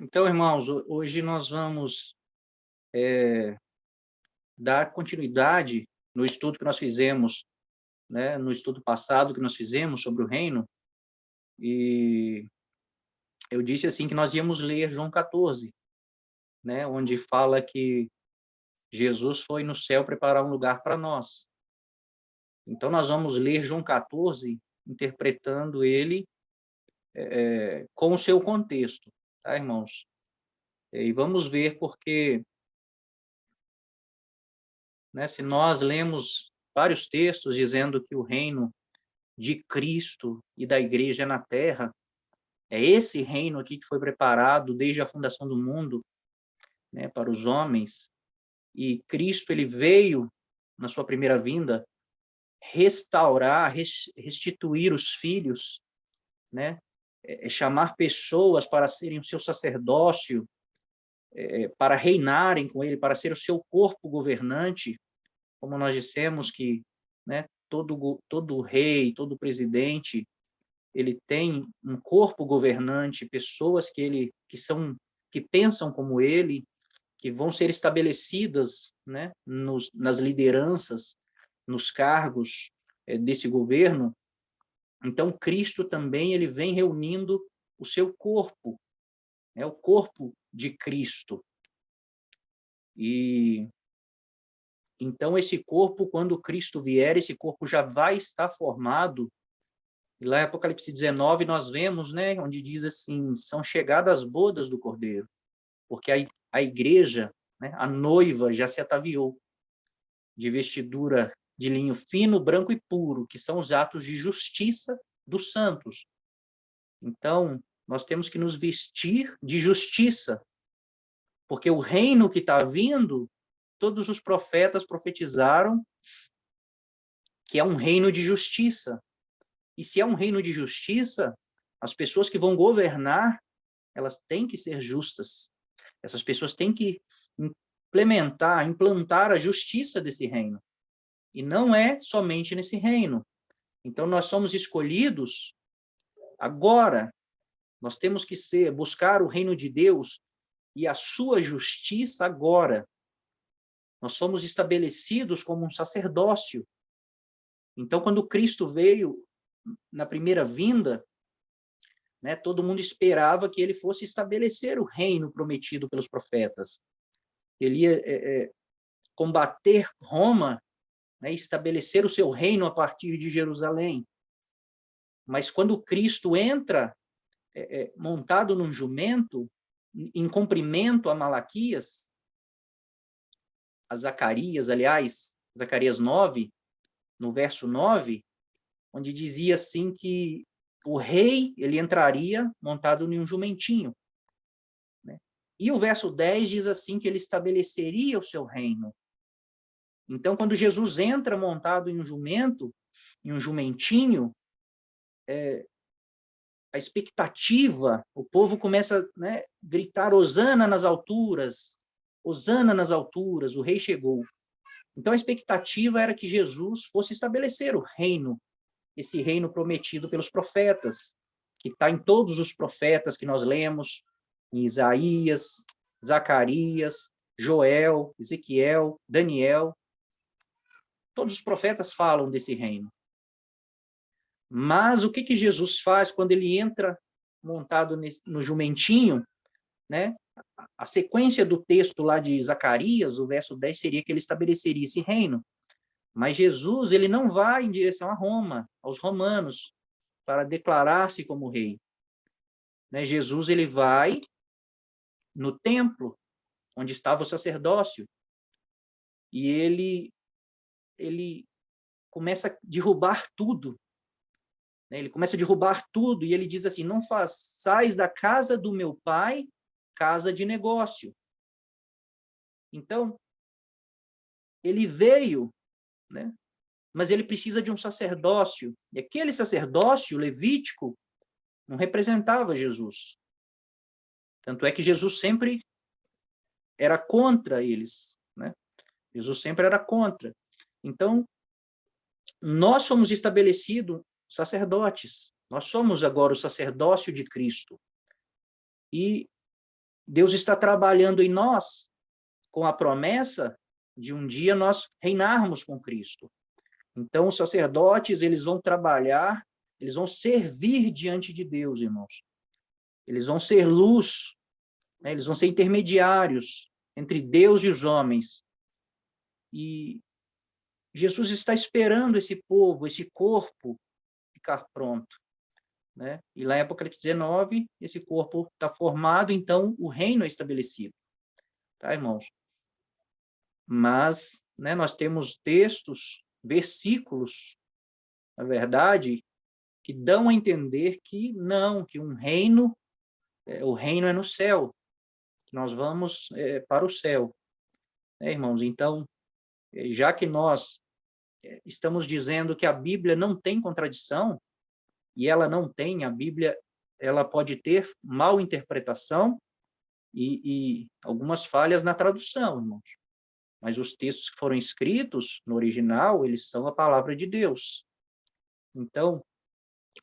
Então, irmãos, hoje nós vamos dar continuidade no estudo que nós fizemos, né, no estudo passado que nós fizemos sobre o reino, e eu disse assim que nós íamos ler João 14, né, onde fala que Jesus foi no céu preparar um lugar para nós. Então, nós vamos ler João 14, interpretando ele com o seu contexto, tá, irmãos? E vamos ver porque, né, se nós lemos vários textos dizendo que o reino de Cristo e da igreja na terra, é esse reino aqui que foi preparado desde a fundação do mundo, né, para os homens, e Cristo ele veio na sua primeira vinda restaurar, restituir os filhos, né, chamar pessoas para serem o seu sacerdócio, para reinarem com ele, para ser o seu corpo governante, como nós dissemos que, né, todo rei, todo presidente, ele tem um corpo governante, pessoas que pensam como ele, que vão ser estabelecidas, né, nas lideranças, nos cargos desse governo. Então Cristo também ele vem reunindo o seu corpo, né, o corpo de Cristo. E então esse corpo, quando Cristo vier, esse corpo já vai estar formado. E lá em Apocalipse 19 nós vemos, né, onde diz assim, são chegadas as bodas do Cordeiro, porque a igreja, né, a noiva já se ataviou de vestidura de linho fino, branco e puro, que são os atos de justiça dos santos. Então, nós temos que nos vestir de justiça, porque o reino que está vindo, todos os profetas profetizaram que é um reino de justiça. E se é um reino de justiça, as pessoas que vão governar, elas têm que ser justas. Essas pessoas têm que implantar a justiça desse reino. E não é somente nesse reino. Então, nós somos escolhidos agora. Nós temos que buscar o reino de Deus e a sua justiça agora. Nós somos estabelecidos como um sacerdócio. Então, quando Cristo veio na primeira vinda, né, todo mundo esperava que ele fosse estabelecer o reino prometido pelos profetas. Ele ia combater Roma, né, estabelecer o seu reino a partir de Jerusalém. Mas quando Cristo entra montado num jumento, em cumprimento a Malaquias, a Zacarias, aliás, Zacarias 9, no verso 9, onde dizia assim que o rei ele entraria montado em um jumentinho. Né? E o verso 10 diz assim que ele estabeleceria o seu reino. Então, quando Jesus entra montado em um jumento, em um jumentinho, a expectativa, o povo começa a, né, gritar Hosana nas alturas, Hosana nas alturas, o rei chegou. Então, a expectativa era que Jesus fosse estabelecer o reino, esse reino prometido pelos profetas, que está em todos os profetas que nós lemos, em Isaías, Zacarias, Joel, Ezequiel, Daniel. Todos os profetas falam desse reino. Mas o que Jesus faz quando ele entra montado no jumentinho, né? A sequência do texto lá de Zacarias, o verso 10, seria que ele estabeleceria esse reino. Mas Jesus, ele não vai em direção a Roma, aos romanos, para declarar-se como rei. Né? Jesus, ele vai no templo, onde estava o sacerdócio, e ele começa a derrubar tudo. Né? Ele começa a derrubar tudo, e ele diz assim, não façais da casa do meu pai casa de negócio. Então, ele veio, né? Mas ele precisa de um sacerdócio. E aquele sacerdócio levítico não representava Jesus. Tanto é que Jesus sempre era contra eles. Né? Jesus sempre era contra. Então, nós somos estabelecidos sacerdotes. Nós somos agora o sacerdócio de Cristo. E Deus está trabalhando em nós com a promessa de um dia nós reinarmos com Cristo. Então, os sacerdotes, eles vão trabalhar, eles vão servir diante de Deus, irmãos. Eles vão ser luz, né? Eles vão ser intermediários entre Deus e os homens. E Jesus está esperando esse povo, esse corpo, ficar pronto, né? E lá em Apocalipse 19, esse corpo está formado, então o reino é estabelecido. Tá, irmãos? Mas, né, nós temos textos, versículos, na verdade, que dão a entender que não, que um reino, o reino é no céu, que nós vamos para o céu, né, irmãos? Então, já que nós estamos dizendo que a Bíblia não tem contradição, e ela não tem, a Bíblia, ela pode ter mal interpretação e algumas falhas na tradução, irmãos. Mas os textos que foram escritos no original, eles são a palavra de Deus. Então,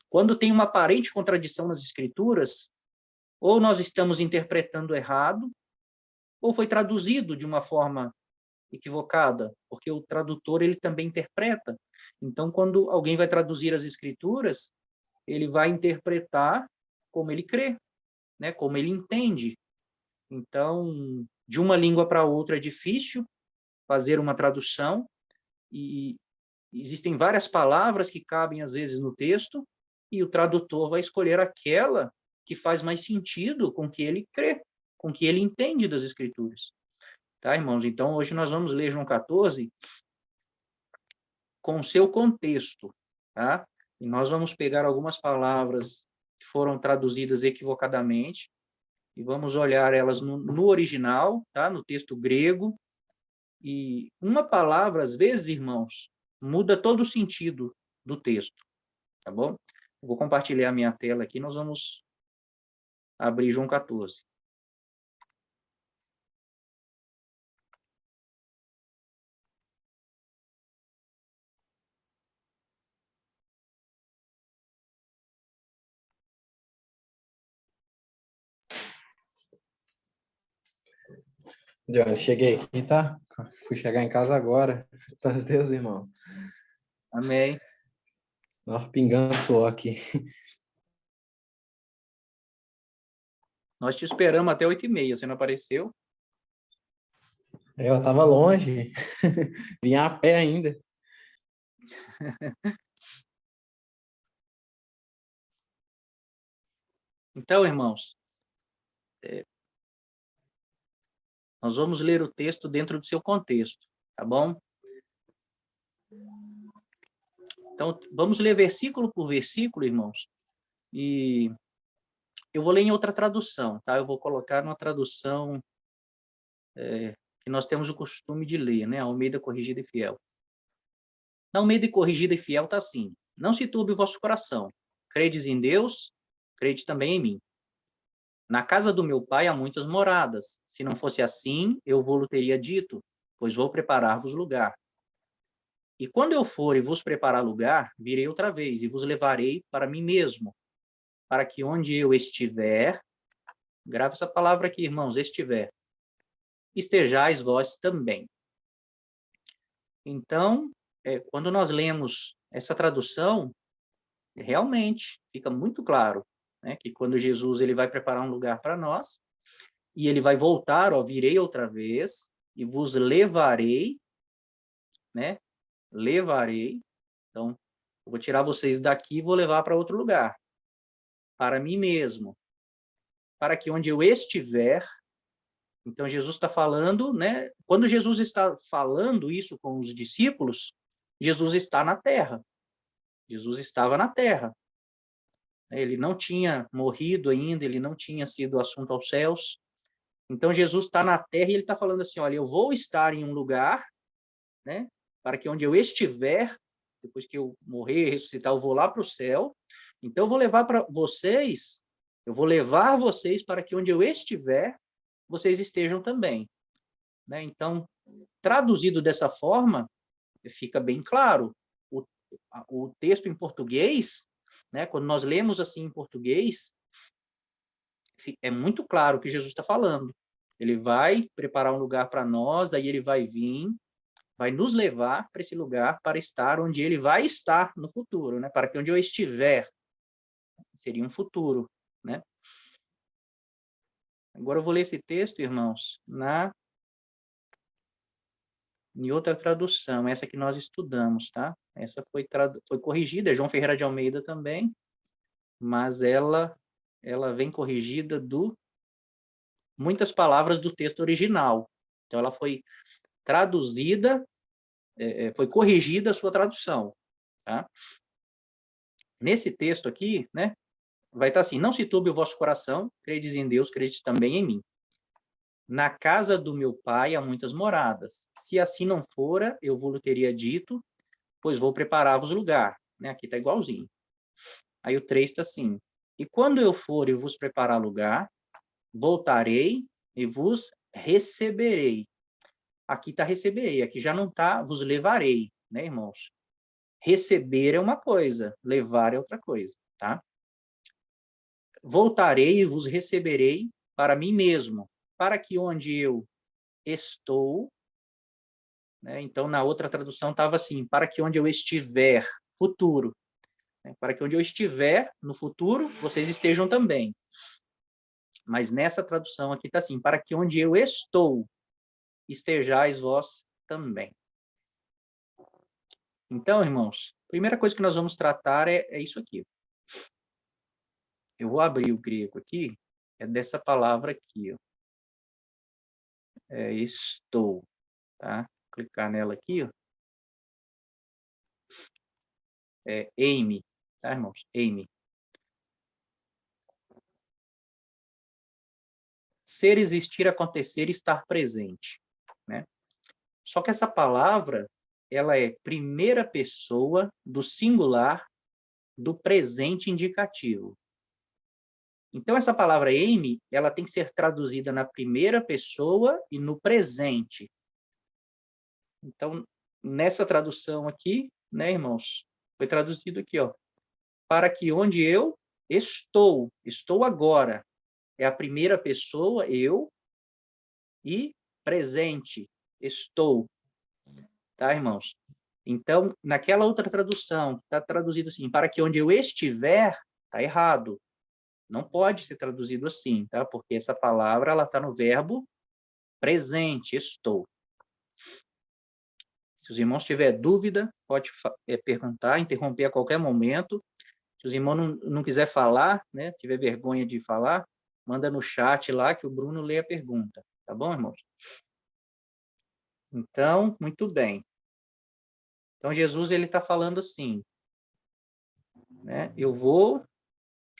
quando tem uma aparente contradição nas escrituras, ou nós estamos interpretando errado, ou foi traduzido de uma forma equivocada, porque o tradutor, ele também interpreta. Então, quando alguém vai traduzir as escrituras, ele vai interpretar como ele crê, né? Como ele entende. Então, de uma língua para outra é difícil fazer uma tradução, e existem várias palavras que cabem, às vezes, no texto, e o tradutor vai escolher aquela que faz mais sentido com que ele crê, com que ele entende das Escrituras. Tá, irmãos? Então, hoje nós vamos ler João 14 com o seu contexto, tá? E nós vamos pegar algumas palavras que foram traduzidas equivocadamente e vamos olhar elas no original, tá? No texto grego. E uma palavra, às vezes, irmãos, muda todo o sentido do texto, tá bom? Eu vou compartilhar a minha tela aqui, nós vamos abrir João 14. Johnny, cheguei aqui, tá? Fui chegar em casa agora. Paz Deus, irmão. Amém. Ó, pingando suor aqui. Nós te esperamos até 8h30, você não apareceu? Eu tava longe. Vinha a pé ainda. Então, irmãos, nós vamos ler o texto dentro do seu contexto, tá bom? Então, vamos ler versículo por versículo, irmãos, e eu vou ler em outra tradução, tá? Eu vou colocar numa tradução que nós temos o costume de ler, né? Almeida Corrigida e Fiel. Na Almeida Corrigida e Fiel está assim: não se turbe o vosso coração. Credes em Deus, crede também em mim. Na casa do meu pai há muitas moradas. Se não fosse assim, eu vou-lo teria dito, pois vou preparar-vos lugar. E quando eu for e vos preparar lugar, virei outra vez e vos levarei para mim mesmo, para que onde eu estiver, grave essa palavra aqui, irmãos, estiver, estejais vós também. Então, quando nós lemos essa tradução, realmente fica muito claro, né, que quando Jesus ele vai preparar um lugar para nós, e ele vai voltar, ó, virei outra vez, e vos levarei, né, levarei, então, eu vou tirar vocês daqui e vou levar para outro lugar, para mim mesmo, para que onde eu estiver. Então, Jesus está falando, né, quando Jesus está falando isso com os discípulos, Jesus está na terra, Jesus estava na terra. Ele não tinha morrido ainda, ele não tinha sido assunto aos céus. Então, Jesus está na terra e ele está falando assim, olha, eu vou estar em um lugar, né, para que onde eu estiver, depois que eu morrer, ressuscitar, eu vou lá para o céu. Então, eu vou levar para vocês, eu vou levar vocês para que onde eu estiver, vocês estejam também. Né? Então, traduzido dessa forma, fica bem claro. O texto em português, né, quando nós lemos assim em português, é muito claro o que Jesus está falando. Ele vai preparar um lugar para nós, aí ele vai vir, vai nos levar para esse lugar para estar onde ele vai estar no futuro, né? Para que onde eu estiver, seria um futuro, né? Agora eu vou ler esse texto, irmãos, em outra tradução, essa que nós estudamos, tá? Essa foi corrigida, é João Ferreira de Almeida também, mas ela vem corrigida muitas palavras do texto original. Então, ela foi traduzida, foi corrigida a sua tradução, tá? Nesse texto aqui, né, vai estar assim: não se turbe o vosso coração, credes em Deus, credes também em mim. Na casa do meu pai há muitas moradas. Se assim não fora, eu vou-lhe teria dito, pois vou preparar-vos lugar. Né? Aqui está igualzinho. Aí o 3 está assim: e quando eu for e vos preparar lugar, voltarei e vos receberei. Aqui está receberei, aqui já não está vos levarei, né, irmãos? Receber é uma coisa, levar é outra coisa, tá? Voltarei e vos receberei para mim mesmo, para que onde eu estou, né? Então, na outra tradução estava assim, para que onde eu estiver, futuro, né? Para que onde eu estiver no futuro, vocês estejam também. Mas nessa tradução aqui está assim, para que onde eu estou, estejais vós também. Então, irmãos, a primeira coisa que nós vamos tratar é isso aqui. Eu vou abrir o grego aqui, é dessa palavra aqui, ó. Estou, tá? Vou clicar nela aqui, ó. Eime, tá, irmãos? Eime. Ser, existir, acontecer, estar presente, né? Só que essa palavra, ela é primeira pessoa do singular do presente indicativo. Então, essa palavra eime, ela tem que ser traduzida na primeira pessoa e no presente. Então, nessa tradução aqui, né, irmãos, foi traduzido aqui, ó, para que onde eu estou agora, é a primeira pessoa, eu, e presente, estou. Tá, irmãos? Então, naquela outra tradução, está traduzido assim, para que onde eu estiver, está errado. Não pode ser traduzido assim, tá? Porque essa palavra, ela está no verbo presente, estou. Se os irmãos tiverem dúvida, pode perguntar, interromper a qualquer momento. Se os irmãos não quiser falar, né, tiver vergonha de falar, manda no chat lá que o Bruno lê a pergunta. Tá bom, irmãos? Então, muito bem. Então, Jesus ele está falando assim, né? Eu vou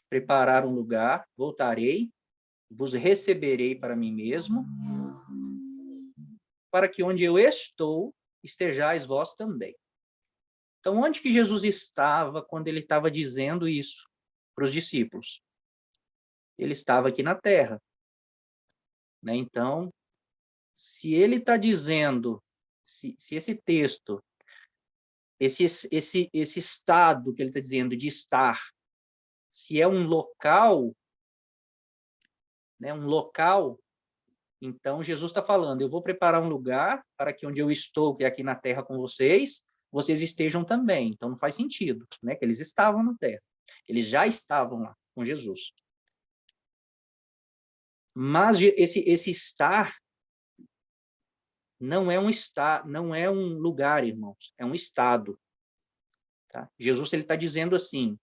preparar um lugar, voltarei, vos receberei para mim mesmo, para que onde eu estou, estejais vós também. Então, onde que Jesus estava quando ele estava dizendo isso para os discípulos? Ele estava aqui na Terra, né? Então, se ele está dizendo, se esse texto, esse estado que ele está dizendo de estar, se é um local, né? Um local, então Jesus está falando, eu vou preparar um lugar para que onde eu estou, que é aqui na Terra com vocês, vocês estejam também. Então não faz sentido, né? Que eles estavam na Terra. Eles já estavam lá com Jesus. Mas esse estar não é um lugar, irmãos, é um estado. Tá? Jesus ele está dizendo assim: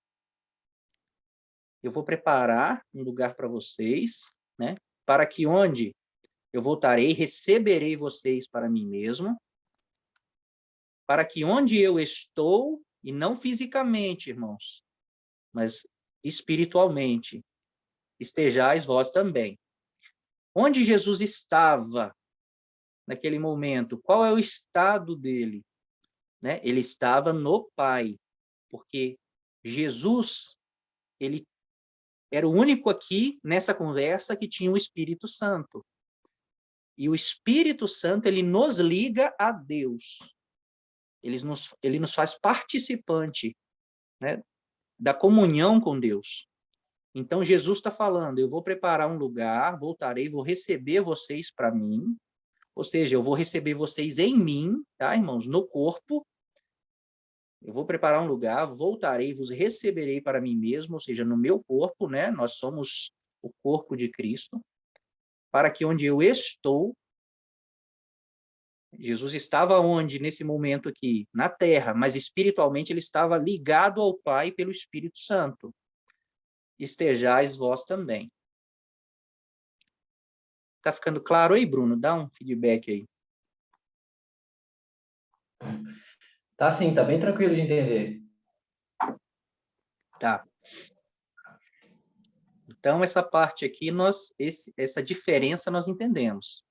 eu vou preparar um lugar para vocês, né? Para que onde eu voltarei, receberei vocês para mim mesmo, para que onde eu estou, e não fisicamente, irmãos, mas espiritualmente, estejais vós também. Onde Jesus estava naquele momento? Qual é o estado dele? Né? Ele estava no Pai, porque Jesus, ele era o único aqui nessa conversa que tinha o Espírito Santo. E o Espírito Santo, ele nos liga a Deus. Ele nos faz participante, né, da comunhão com Deus. Então, Jesus está falando, eu vou preparar um lugar, voltarei, vou receber vocês para mim, ou seja, eu vou receber vocês em mim, tá, irmãos? No corpo. Eu vou preparar um lugar, voltarei e vos receberei para mim mesmo, ou seja, no meu corpo, né? Nós somos o corpo de Cristo, para que onde eu estou, Jesus estava onde nesse momento aqui? Na terra, mas espiritualmente ele estava ligado ao Pai pelo Espírito Santo. Estejais vós também. Tá ficando claro aí, Bruno? Dá um feedback aí. Tá sim, tá bem tranquilo de entender. Tá. Então, essa parte aqui, essa diferença nós entendemos.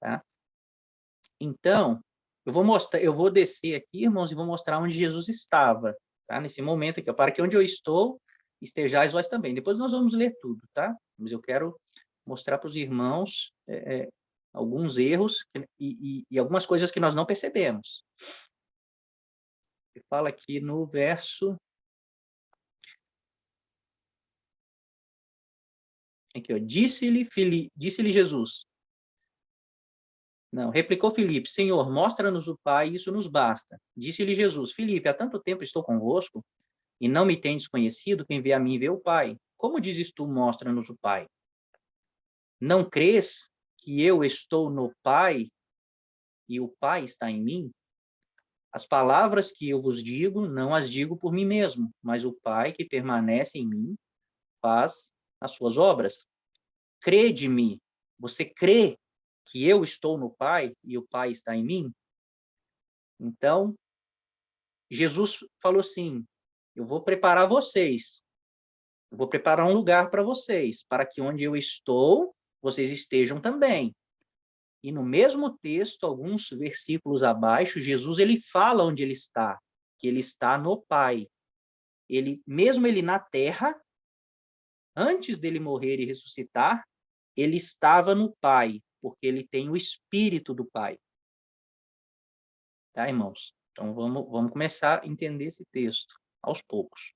Tá? Então, eu vou descer aqui, irmãos, e vou mostrar onde Jesus estava, tá? Nesse momento aqui, ó, para que onde eu estou, estejais vós também. Depois nós vamos ler tudo, tá? Mas eu quero mostrar para os irmãos alguns erros e algumas coisas que nós não percebemos. Ele fala aqui no verso... Aqui, ó, disse-lhe Jesus. Não, replicou Filipe, Senhor, mostra-nos o Pai, isso nos basta. Disse-lhe Jesus, Filipe, há tanto tempo estou convosco, e não me tendes conhecido, quem vê a mim vê o Pai. Como dizes tu, mostra-nos o Pai? Não crês que eu estou no Pai, e o Pai está em mim? As palavras que eu vos digo, não as digo por mim mesmo, mas o Pai que permanece em mim, faz as suas obras. Crede-me, você crê que eu estou no Pai e o Pai está em mim? Então, Jesus falou assim, eu vou preparar vocês, eu vou preparar um lugar para vocês, para que onde eu estou, vocês estejam também. E no mesmo texto, alguns versículos abaixo, Jesus ele fala onde ele está, que ele está no Pai. Mesmo ele na terra, antes dele morrer e ressuscitar, ele estava no Pai, porque ele tem o Espírito do Pai. Tá, irmãos? Então, vamos começar a entender esse texto, aos poucos.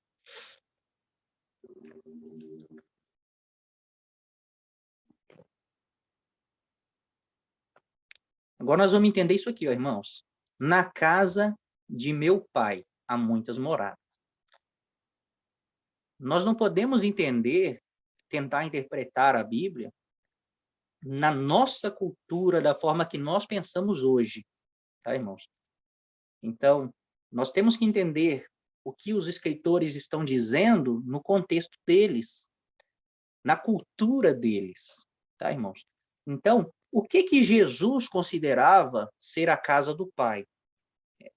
Agora nós vamos entender isso aqui, ó, irmãos. Na casa de meu pai há muitas moradas. Nós não podemos entender, tentar interpretar a Bíblia na nossa cultura, da forma que nós pensamos hoje, tá, irmãos? Então, nós temos que entender o que os escritores estão dizendo no contexto deles, na cultura deles, tá, irmãos? Então, o que Jesus considerava ser a casa do Pai?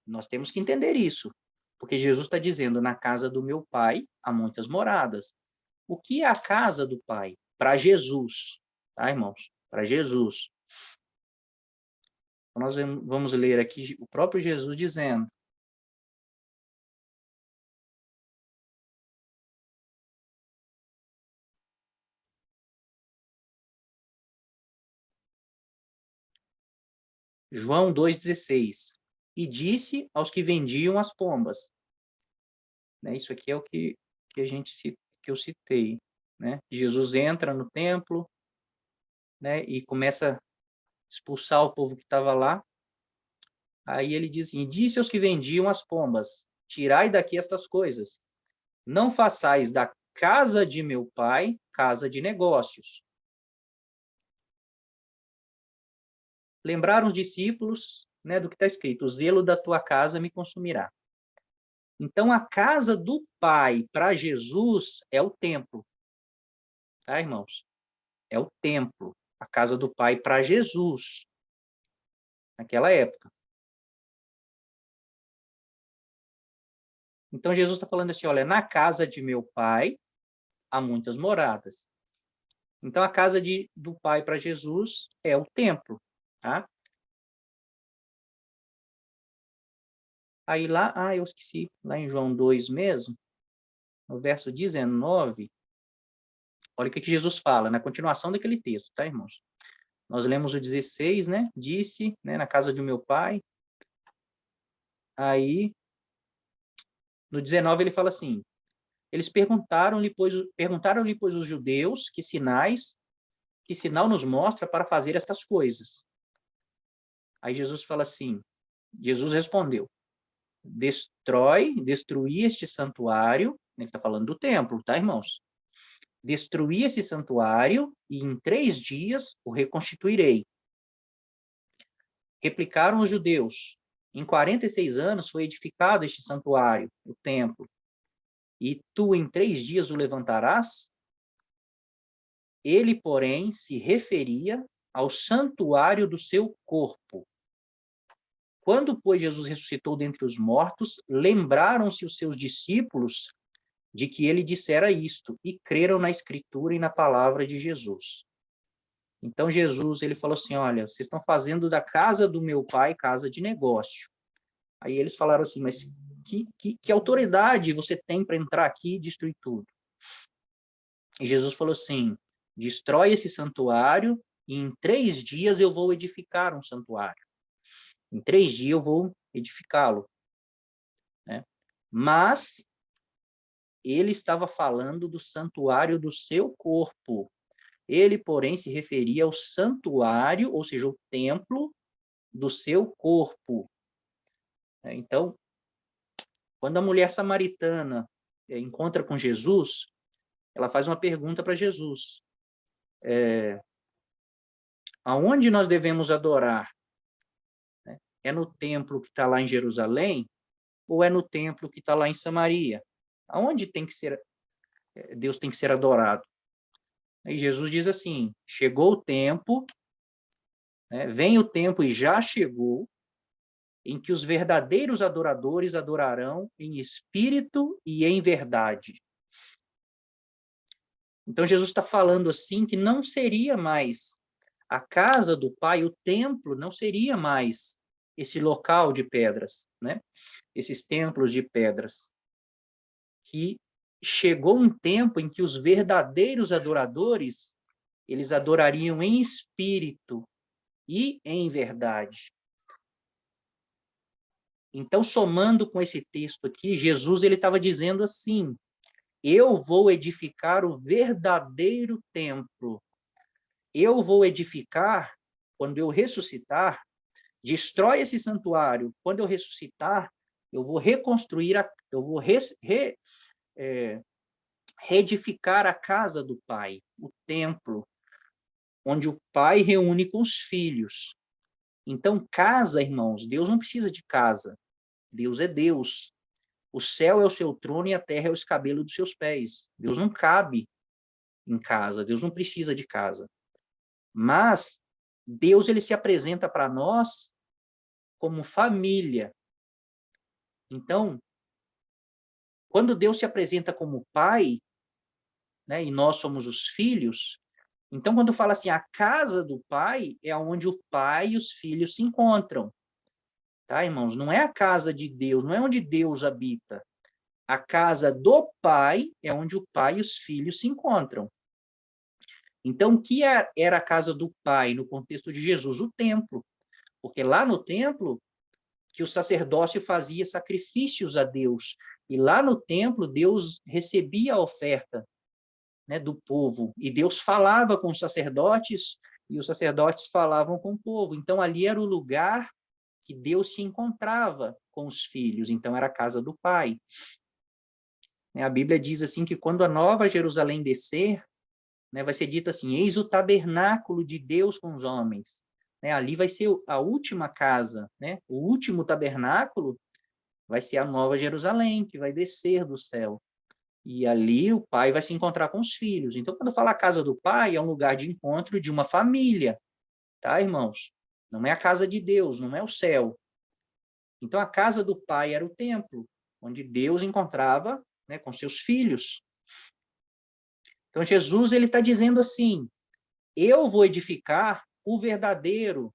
Nós temos que entender isso, porque Jesus está dizendo, na casa do meu Pai há muitas moradas. O que é a casa do Pai? Para Jesus, tá, irmãos? Para Jesus. Então, nós vamos ler aqui o próprio Jesus dizendo, João 2,16, e disse aos que vendiam as pombas, né? Isso aqui é o que eu citei, né? Jesus entra no templo, né? E começa a expulsar o povo que estava lá. Aí ele diz assim, disse aos que vendiam as pombas, tirai daqui estas coisas, não façais da casa de meu pai casa de negócios. Lembraram os discípulos, né, do que está escrito, o zelo da tua casa me consumirá. Então, a casa do Pai para Jesus é o templo. Tá, irmãos? É o templo. A casa do Pai para Jesus. Naquela época. Então, Jesus está falando assim, olha, na casa de meu Pai há muitas moradas. Então, a casa do Pai para Jesus é o templo. Tá? Aí lá, eu esqueci, lá em João 2 mesmo, no verso 19, olha o que Jesus fala, na continuação daquele texto, tá, irmãos? Nós lemos o 16, né? Disse, né, na casa do meu pai. Aí, no 19 ele fala assim, eles perguntaram-lhe, pois, os judeus que sinal nos mostra para fazer estas coisas. Aí Jesus fala assim, Jesus respondeu, destruí este santuário, ele está falando do templo, tá, irmãos? Destruí esse santuário e em 3 dias o reconstituirei. Replicaram os judeus, em 46 anos foi edificado este santuário, o templo, e tu em 3 dias o levantarás? Ele, porém, se referia ao santuário do seu corpo. Quando, pois, Jesus ressuscitou dentre os mortos, lembraram-se os seus discípulos de que ele dissera isto, e creram na Escritura e na palavra de Jesus. Então, Jesus, ele falou assim, olha, vocês estão fazendo da casa do meu pai casa de negócio. Aí eles falaram assim, mas que autoridade você tem para entrar aqui e destruir tudo? E Jesus falou assim, destrói esse santuário e em 3 dias eu vou edificar um santuário. Em 3 dias eu vou edificá-lo. Né? Mas ele estava falando do santuário do seu corpo. Ele, porém, se referia ao santuário, ou seja, o templo do seu corpo. Então, quando a mulher samaritana encontra com Jesus, ela faz uma pergunta para Jesus. Aonde nós devemos adorar? É no templo que está lá em Jerusalém ou é no templo que está lá em Samaria? Aonde Deus tem que ser adorado? Aí Jesus diz assim, chegou o tempo, vem o tempo e já chegou, em que os verdadeiros adoradores adorarão em espírito e em verdade. Então, Jesus está falando assim que não seria mais a casa do Pai, o templo, não seria mais esse local de pedras, né? Esses templos de pedras. Que chegou um tempo em que os verdadeiros adoradores, eles adorariam em espírito e em verdade. Então, somando com esse texto aqui, Jesus ele estava dizendo assim, eu vou edificar o verdadeiro templo. Eu vou edificar, quando eu ressuscitar, destrói esse santuário. Quando eu ressuscitar, eu vou reconstruir, eu vou reedificar a casa do Pai, o templo, onde o Pai reúne com os filhos. Então, casa, irmãos, Deus não precisa de casa. Deus é Deus. O céu é o seu trono e a terra é o escabelo dos seus pés. Deus não cabe em casa, Deus não precisa de casa. Mas Deus ele se apresenta para nós como família. Então, quando Deus se apresenta como pai, e nós somos os filhos, então quando fala assim, a casa do pai é onde o pai e os filhos se encontram. Tá, irmãos? Não é a casa de Deus, não é onde Deus habita. A casa do pai é onde o pai e os filhos se encontram. Então, o que era a casa do pai no contexto de Jesus? O templo. Porque lá no templo, que o sacerdócio fazia sacrifícios a Deus. E lá no templo, Deus recebia a oferta, do povo. E Deus falava com os sacerdotes, e os sacerdotes falavam com o povo. Então, ali era o lugar que Deus se encontrava com os filhos. Então, era a casa do Pai. A Bíblia diz assim que quando a nova Jerusalém descer, vai ser dito assim, eis o tabernáculo de Deus com os homens. Ali vai ser a última casa, o último tabernáculo vai ser a nova Jerusalém, que vai descer do céu. E ali o pai vai se encontrar com os filhos. Então, quando fala a casa do pai, é um lugar de encontro de uma família. Tá, irmãos? Não é a casa de Deus, não é o céu. Então, a casa do pai era o templo, onde Deus encontrava com seus filhos. Então, Jesus ele está dizendo assim, eu vou edificar o verdadeiro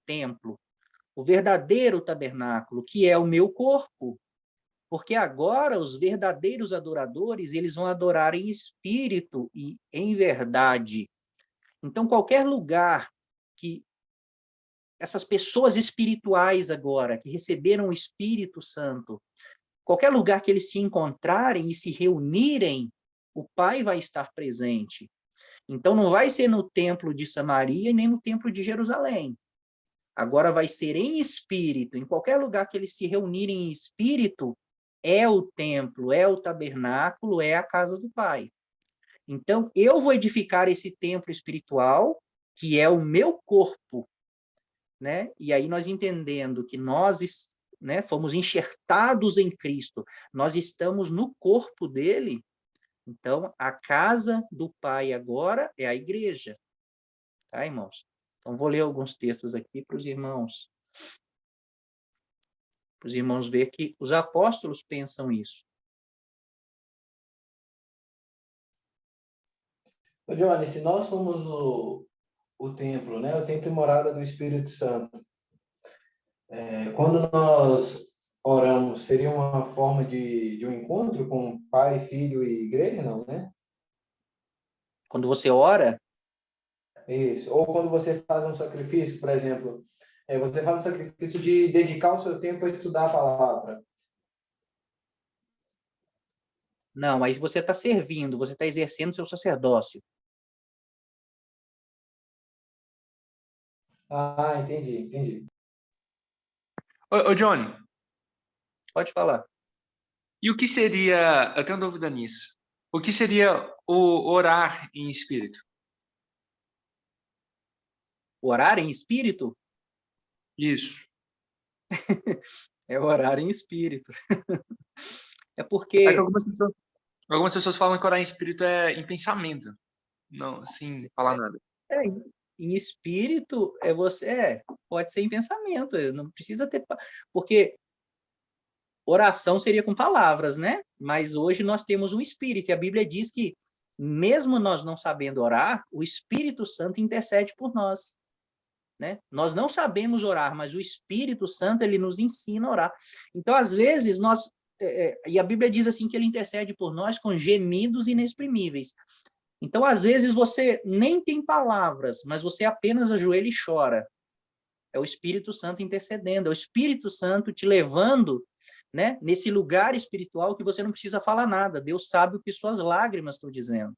templo, o verdadeiro tabernáculo, que é o meu corpo. Porque agora os verdadeiros adoradores, eles vão adorar em espírito e em verdade. Então, qualquer lugar que essas pessoas espirituais agora, que receberam o Espírito Santo, qualquer lugar que eles se encontrarem e se reunirem, o Pai vai estar presente. Então, não vai ser no templo de Samaria e nem no templo de Jerusalém. Agora vai ser em espírito. Em qualquer lugar que eles se reunirem em espírito, é o templo, é o tabernáculo, é a casa do Pai. Então, eu vou edificar esse templo espiritual, que é o meu corpo, né? E aí nós entendendo que nós, né, fomos enxertados em Cristo, nós estamos no corpo dele. Então, a casa do Pai agora é a igreja. Tá, irmãos? Então, vou ler alguns textos aqui para os irmãos ver que os apóstolos pensam isso. Ô, Johnny, se nós somos o templo, né? O templo e morada do Espírito Santo. Quando nós oramos, seria uma forma de um encontro com Pai, Filho e Igreja, não, né? Quando você ora, Isso. Ou quando você faz um sacrifício, por exemplo, você faz um sacrifício de dedicar o seu tempo a estudar a palavra. não, aí você está servindo, você está exercendo seu sacerdócio. Ah, entendi. Ô, Johnny, Pode falar. e o que seria, eu tenho dúvida nisso, o que seria o orar em espírito? Orar em espírito Isso. é orar em espírito. É É que porque algumas pessoas falam que orar em espírito é em pensamento, não, sem falar nada. em espírito pode ser em pensamento, não precisa ter, porque oração seria com palavras, né? Mas hoje nós temos um espírito, e a Bíblia diz que mesmo nós não sabendo orar, o Espírito Santo intercede por nós, né? Nós não sabemos orar, mas o Espírito Santo ele nos ensina a orar. Então, às vezes e a Bíblia diz assim que ele intercede por nós com gemidos inexprimíveis. Então, às vezes você nem tem palavras, mas você apenas ajoelha e chora. É o Espírito Santo intercedendo, é o Espírito Santo te levando, né, nesse lugar espiritual que você não precisa falar nada. Deus sabe o que suas lágrimas estão dizendo.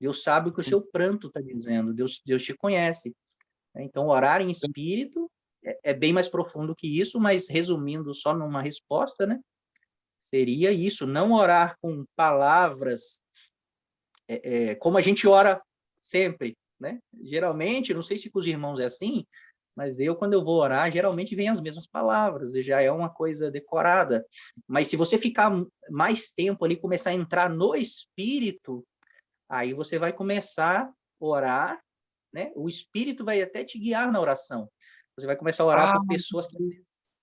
Deus sabe o que o seu pranto está dizendo. Deus te conhece. Então, orar em espírito é bem mais profundo que isso, mas resumindo só numa resposta, né, seria isso, não orar com palavras como a gente ora sempre, né? Geralmente, não sei se com os irmãos é assim, mas quando eu vou orar, geralmente vem as mesmas palavras, e já é uma coisa decorada. Mas se você ficar mais tempo ali, começar a entrar no Espírito, aí você vai começar a orar, né? O Espírito vai até te guiar na oração. Você vai começar a orar por pessoas que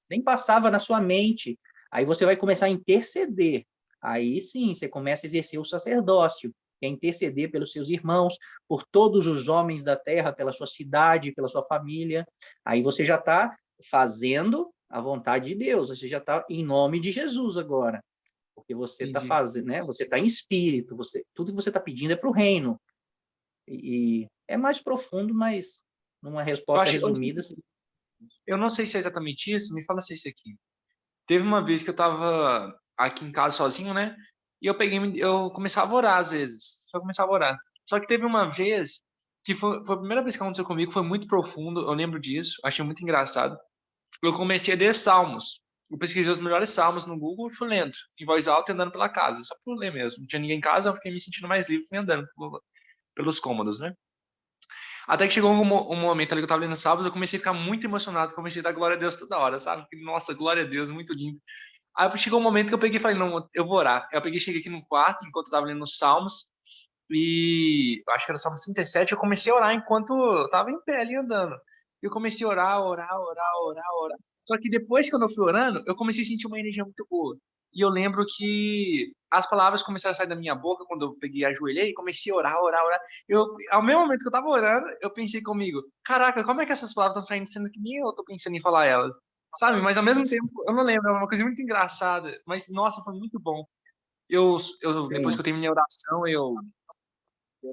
nem passava na sua mente. Aí você vai começar a interceder. Aí sim, você começa a exercer o sacerdócio, que é interceder pelos seus irmãos, por todos os homens da terra, pela sua cidade, pela sua família. Aí você já está fazendo a vontade de Deus, você já está em nome de Jesus agora, porque você está fazendo, né? Você está em espírito, tudo que você está pedindo é para o reino. E é mais profundo, mas numa resposta resumida. Eu não sei se é exatamente isso, me fala se é isso aqui. Teve uma vez que eu tava aqui em casa sozinho, né? E eu começava a orar às vezes. Só começava a orar. Só que teve uma vez que foi a primeira vez que aconteceu comigo, foi muito profundo, eu lembro disso, achei muito engraçado. Eu comecei a ler salmos. Eu pesquisei os melhores salmos no Google e fui lendo, em voz alta e andando pela casa, só por ler mesmo. Não tinha ninguém em casa, eu fiquei me sentindo mais livre, fui andando pelos cômodos, né? Até que chegou um momento ali que eu tava lendo salmos, eu comecei a ficar muito emocionado, comecei a dar glória a Deus toda hora, sabe? Nossa, glória a Deus, muito lindo. Aí chegou um momento que eu peguei e falei, não, eu vou orar. Eu peguei, cheguei aqui no quarto, enquanto eu tava lendo os salmos, e acho que era o Salmo 37, eu comecei a orar enquanto eu tava em pé ali andando. Eu comecei a orar. Só que depois, quando eu fui orando, eu comecei a sentir uma energia muito boa. E eu lembro que as palavras começaram a sair da minha boca quando eu peguei, ajoelhei e comecei a orar. Ao mesmo momento que eu tava orando, eu pensei comigo, caraca, como é que essas palavras estão saindo, sendo que nem eu tô pensando em falar elas? Sabe? Mas ao mesmo tempo, eu não lembro, é uma coisa muito engraçada. Mas, nossa, foi muito bom. Depois que eu terminei a oração, eu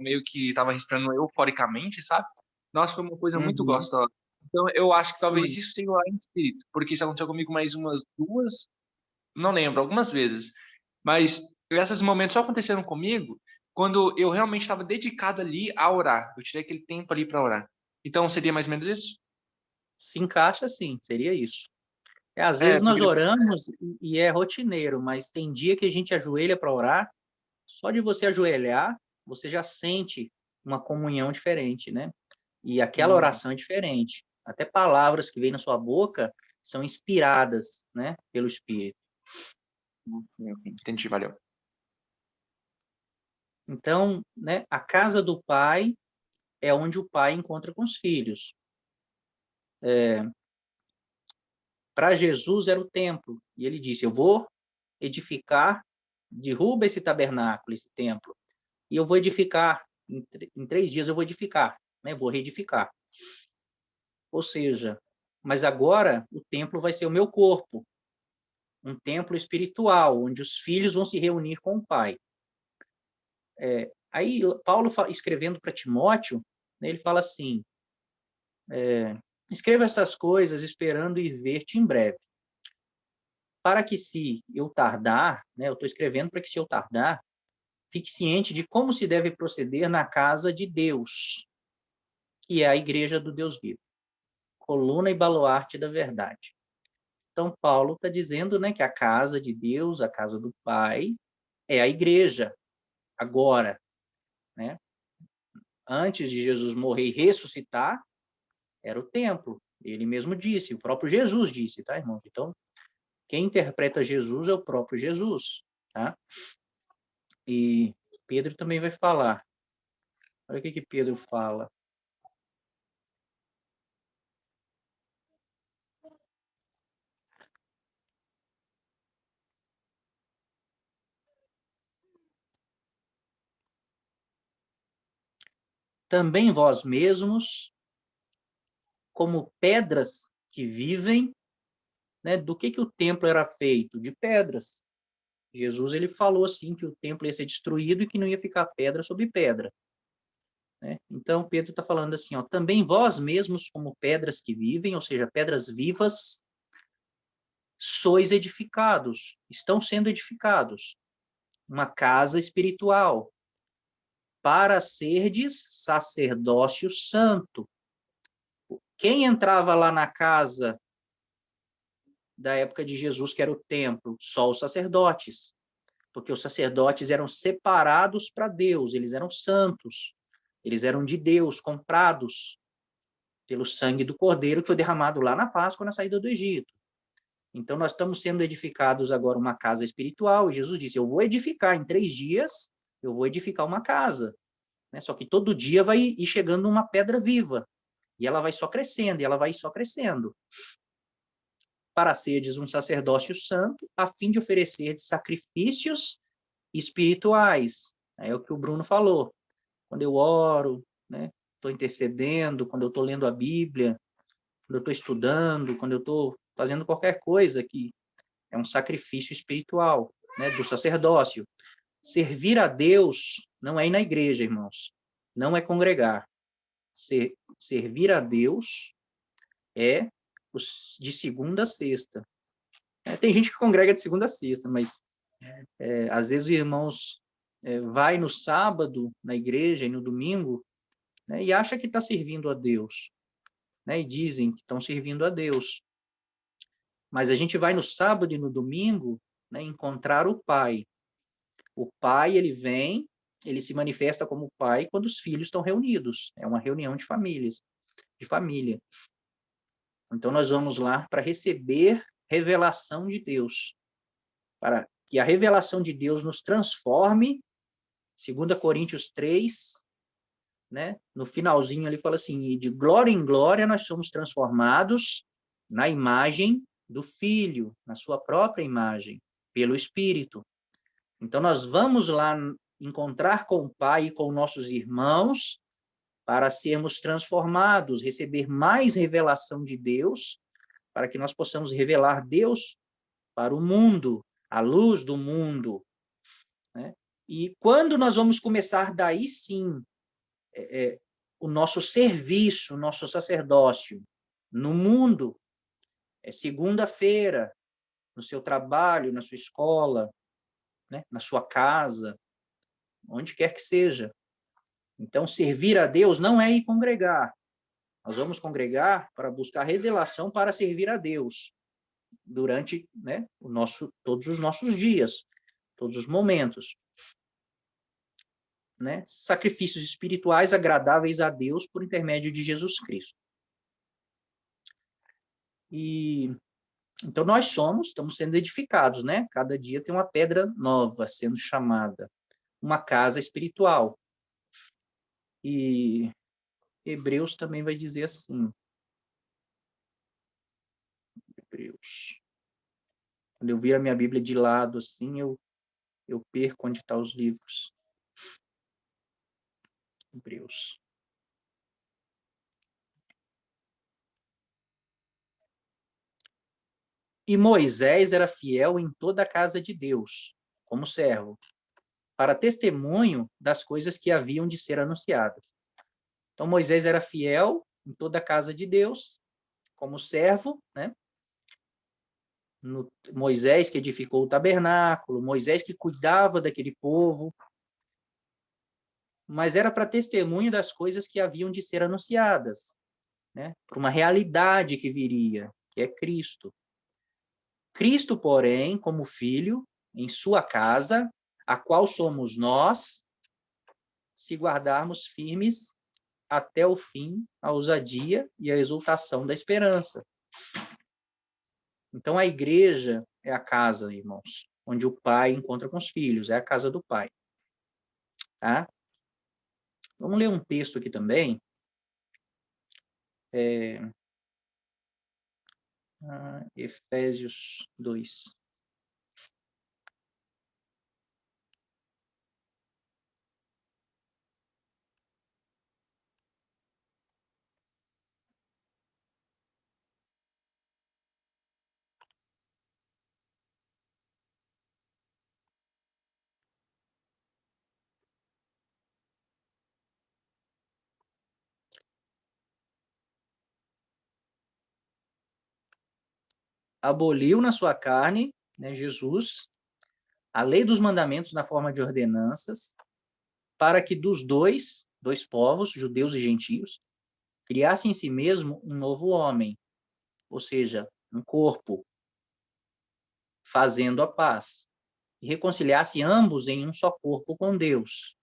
meio que tava respirando euforicamente, sabe? Nossa, foi uma coisa muito gostosa. Então, eu acho que talvez isso seja lá em espírito, porque isso aconteceu comigo mais umas duas não lembro, algumas vezes. Mas esses momentos só aconteceram comigo quando eu realmente estava dedicado ali a orar. Eu tirei aquele tempo ali para orar. Então, seria mais ou menos isso? Se encaixa, sim, seria isso. Às É, vezes nós porque oramos e é rotineiro, mas tem dia que a gente ajoelha para orar, só de você ajoelhar, você já sente uma comunhão diferente, né? E aquela oração é diferente. Até palavras que vêm na sua boca são inspiradas, né, pelo Espírito. Entendi, valeu. Então, né, a casa do Pai é onde o Pai encontra com os filhos. Para Jesus era o templo, e ele disse: eu vou edificar, derruba esse tabernáculo, esse templo, e eu vou edificar, em 3 dias eu vou edificar, né, vou reedificar. Ou seja, mas agora o templo vai ser o meu corpo, um templo espiritual, onde os filhos vão se reunir com o Pai. Aí, Paulo, escrevendo para Timóteo, né, ele fala assim, escreva essas coisas esperando ir ver-te em breve, para que se eu tardar, né, eu estou escrevendo para que se eu tardar, fique ciente de como se deve proceder na casa de Deus, que é a igreja do Deus vivo, coluna e baluarte da verdade. Então, Paulo está dizendo, né, que a casa de Deus, a casa do Pai, é a igreja, agora, né? Antes de Jesus morrer e ressuscitar, era o templo. Ele mesmo disse, o próprio Jesus disse, tá, irmão? Então, quem interpreta Jesus é o próprio Jesus, tá? E Pedro também vai falar. Olha o que Pedro fala. Também vós mesmos, como pedras que vivem, né? Do que o templo era feito? De pedras. Jesus ele falou assim que o templo ia ser destruído e que não ia ficar pedra sobre pedra. Né? Então, Pedro está falando assim, ó, também vós mesmos, como pedras que vivem, ou seja, pedras vivas, sois edificados, estão sendo edificados, uma casa espiritual, para serdes sacerdócio santo. Quem entrava lá na casa da época de Jesus, que era o templo? Só os sacerdotes, porque os sacerdotes eram separados para Deus, eles eram santos, eles eram de Deus, comprados pelo sangue do Cordeiro que foi derramado lá na Páscoa, na saída do Egito. Então, nós estamos sendo edificados agora uma casa espiritual, e Jesus disse, eu vou edificar em 3 dias, eu vou edificar uma casa. Né? Só que todo dia vai ir chegando uma pedra viva, e ela vai só crescendo, e ela vai só crescendo. Para serdes um sacerdócio santo, a fim de oferecer sacrifícios espirituais. É o que o Bruno falou. Quando eu oro, né, estou intercedendo, quando eu estou lendo a Bíblia, quando eu estou estudando, quando eu estou fazendo qualquer coisa que é um sacrifício espiritual, né, do sacerdócio. Servir a Deus não é ir na igreja, irmãos. Não é congregar. Servir a Deus é de segunda a sexta. Tem gente que congrega de segunda a sexta, mas às vezes os irmãos vai no sábado na igreja e no domingo, né, e acha que está servindo a Deus, né, e dizem que estão servindo a Deus. Mas a gente vai no sábado e no domingo, né, encontrar o Pai. O Pai, ele vem, ele se manifesta como Pai quando os filhos estão reunidos. É uma reunião de famílias, de família. Então, nós vamos lá para receber revelação de Deus, para que a revelação de Deus nos transforme, 2 Coríntios 3, né? No finalzinho ele fala assim, e de glória em glória nós somos transformados na imagem do Filho, na sua própria imagem, pelo Espírito. Então, nós vamos lá encontrar com o Pai e com nossos irmãos para sermos transformados, receber mais revelação de Deus, para que nós possamos revelar Deus para o mundo, a luz do mundo. Né? E quando nós vamos começar daí sim o nosso serviço, o nosso sacerdócio no mundo, é segunda-feira, no seu trabalho, na sua escola, né? Na sua casa, onde quer que seja. Então, servir a Deus não é ir congregar. Nós vamos congregar para buscar revelação para servir a Deus durante, né, todos os nossos dias, todos os momentos. Né? Sacrifícios espirituais agradáveis a Deus por intermédio de Jesus Cristo. E então nós estamos sendo edificados, né? Cada dia tem uma pedra nova sendo chamada, uma casa espiritual. E Hebreus também vai dizer assim. Hebreus. Quando eu vir a minha Bíblia de lado assim, eu perco onde estão os livros. Hebreus. E Moisés era fiel em toda a casa de Deus, como servo, para testemunho das coisas que haviam de ser anunciadas. Então, Moisés era fiel em toda a casa de Deus, como servo, né? Moisés que edificou o tabernáculo, Moisés que cuidava daquele povo, mas era para testemunho das coisas que haviam de ser anunciadas, né? Para uma realidade que viria, que é Cristo. Cristo, porém, como filho, em sua casa, a qual somos nós, se guardarmos firmes até o fim a ousadia e a exultação da esperança. Então, a igreja é a casa, irmãos, onde o pai encontra com os filhos, é a casa do pai. Tá? Vamos ler um texto aqui também. Efésios 2. Aboliu na sua carne, né, Jesus, a lei dos mandamentos na forma de ordenanças, para que dos dois povos, judeus e gentios, criasse em si mesmo um novo homem, ou seja, um corpo, fazendo a paz, e reconciliasse ambos em um só corpo com Deus,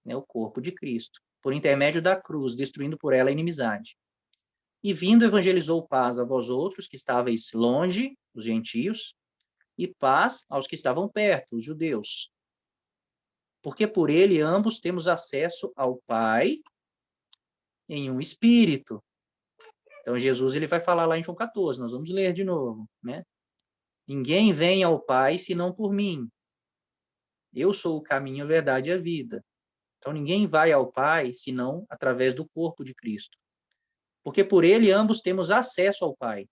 né, o corpo de Cristo, por intermédio da cruz, destruindo por ela a inimizade. E vindo, evangelizou paz a vós outros, que estáveis longe, os gentios, e paz aos que estavam perto, os judeus. Porque por ele ambos temos acesso ao Pai em um espírito. Então, Jesus ele vai falar lá em João 14, nós vamos ler de novo, né? Ninguém vem ao Pai senão por mim. Eu sou o caminho, a verdade e a vida. Então, ninguém vai ao Pai senão através do corpo de Cristo. Porque por ele ambos temos acesso ao Pai.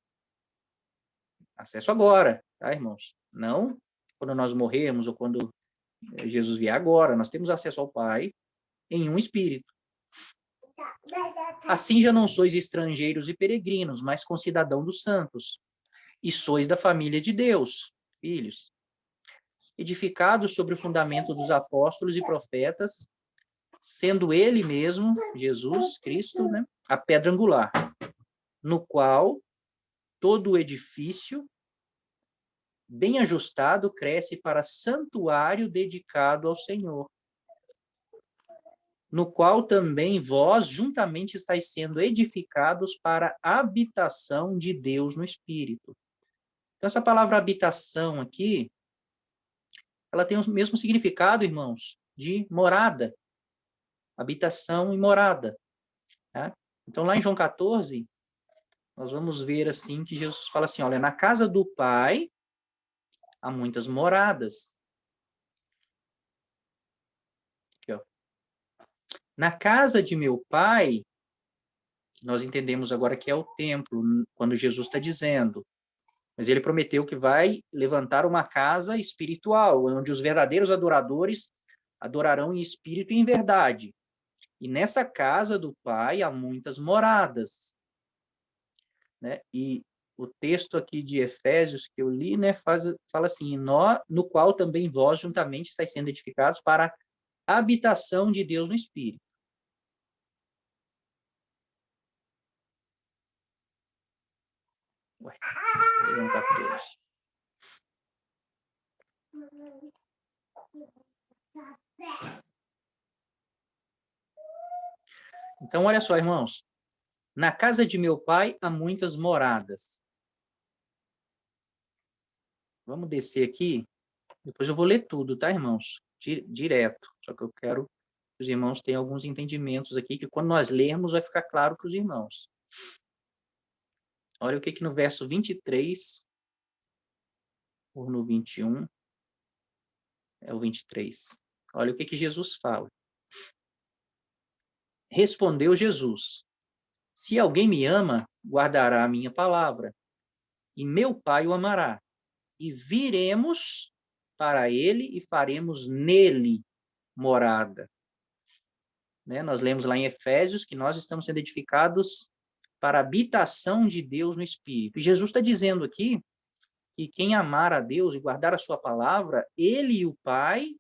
Acesso agora, tá, irmãos? Não quando nós morrermos ou quando Jesus vier agora. Nós temos acesso ao Pai em um espírito. Assim já não sois estrangeiros e peregrinos, mas concidadão dos santos, e sois da família de Deus, filhos, edificados sobre o fundamento dos apóstolos e profetas, sendo ele mesmo, Jesus Cristo, né, a pedra angular, no qual todo o edifício, bem ajustado, cresce para santuário dedicado ao Senhor, no qual também vós juntamente estáis sendo edificados para a habitação de Deus no Espírito. Então, essa palavra habitação aqui, ela tem o mesmo significado, irmãos, de morada. Habitação e morada. Tá? Então, lá em João 14, nós vamos ver assim que Jesus fala assim, olha, na casa do Pai há muitas moradas. Aqui, ó. Na casa de meu Pai, nós entendemos agora que é o templo, quando Jesus está dizendo, mas ele prometeu que vai levantar uma casa espiritual, onde os verdadeiros adoradores adorarão em espírito e em verdade. E nessa casa do Pai há muitas moradas. Né? E o texto aqui de Efésios que eu li, né, fala assim, no qual também vós juntamente estáis sendo edificados para a habitação de Deus no Espírito. Ué, João 14. Então, olha só, irmãos. Na casa de meu pai há muitas moradas. Vamos descer aqui. Depois eu vou ler tudo, tá, irmãos? Direto. Só que eu quero que os irmãos tenham alguns entendimentos aqui, que quando nós lermos vai ficar claro para os irmãos. Olha o que no verso 23, ou no 21, é o 23. Olha o que Jesus fala. Respondeu Jesus: se alguém me ama, guardará a minha palavra, e meu Pai o amará, e viremos para ele e faremos nele morada. Né? Nós lemos lá em Efésios que nós estamos sendo edificados para a habitação de Deus no Espírito. E Jesus está dizendo aqui que quem amar a Deus e guardar a sua palavra, ele e o Pai,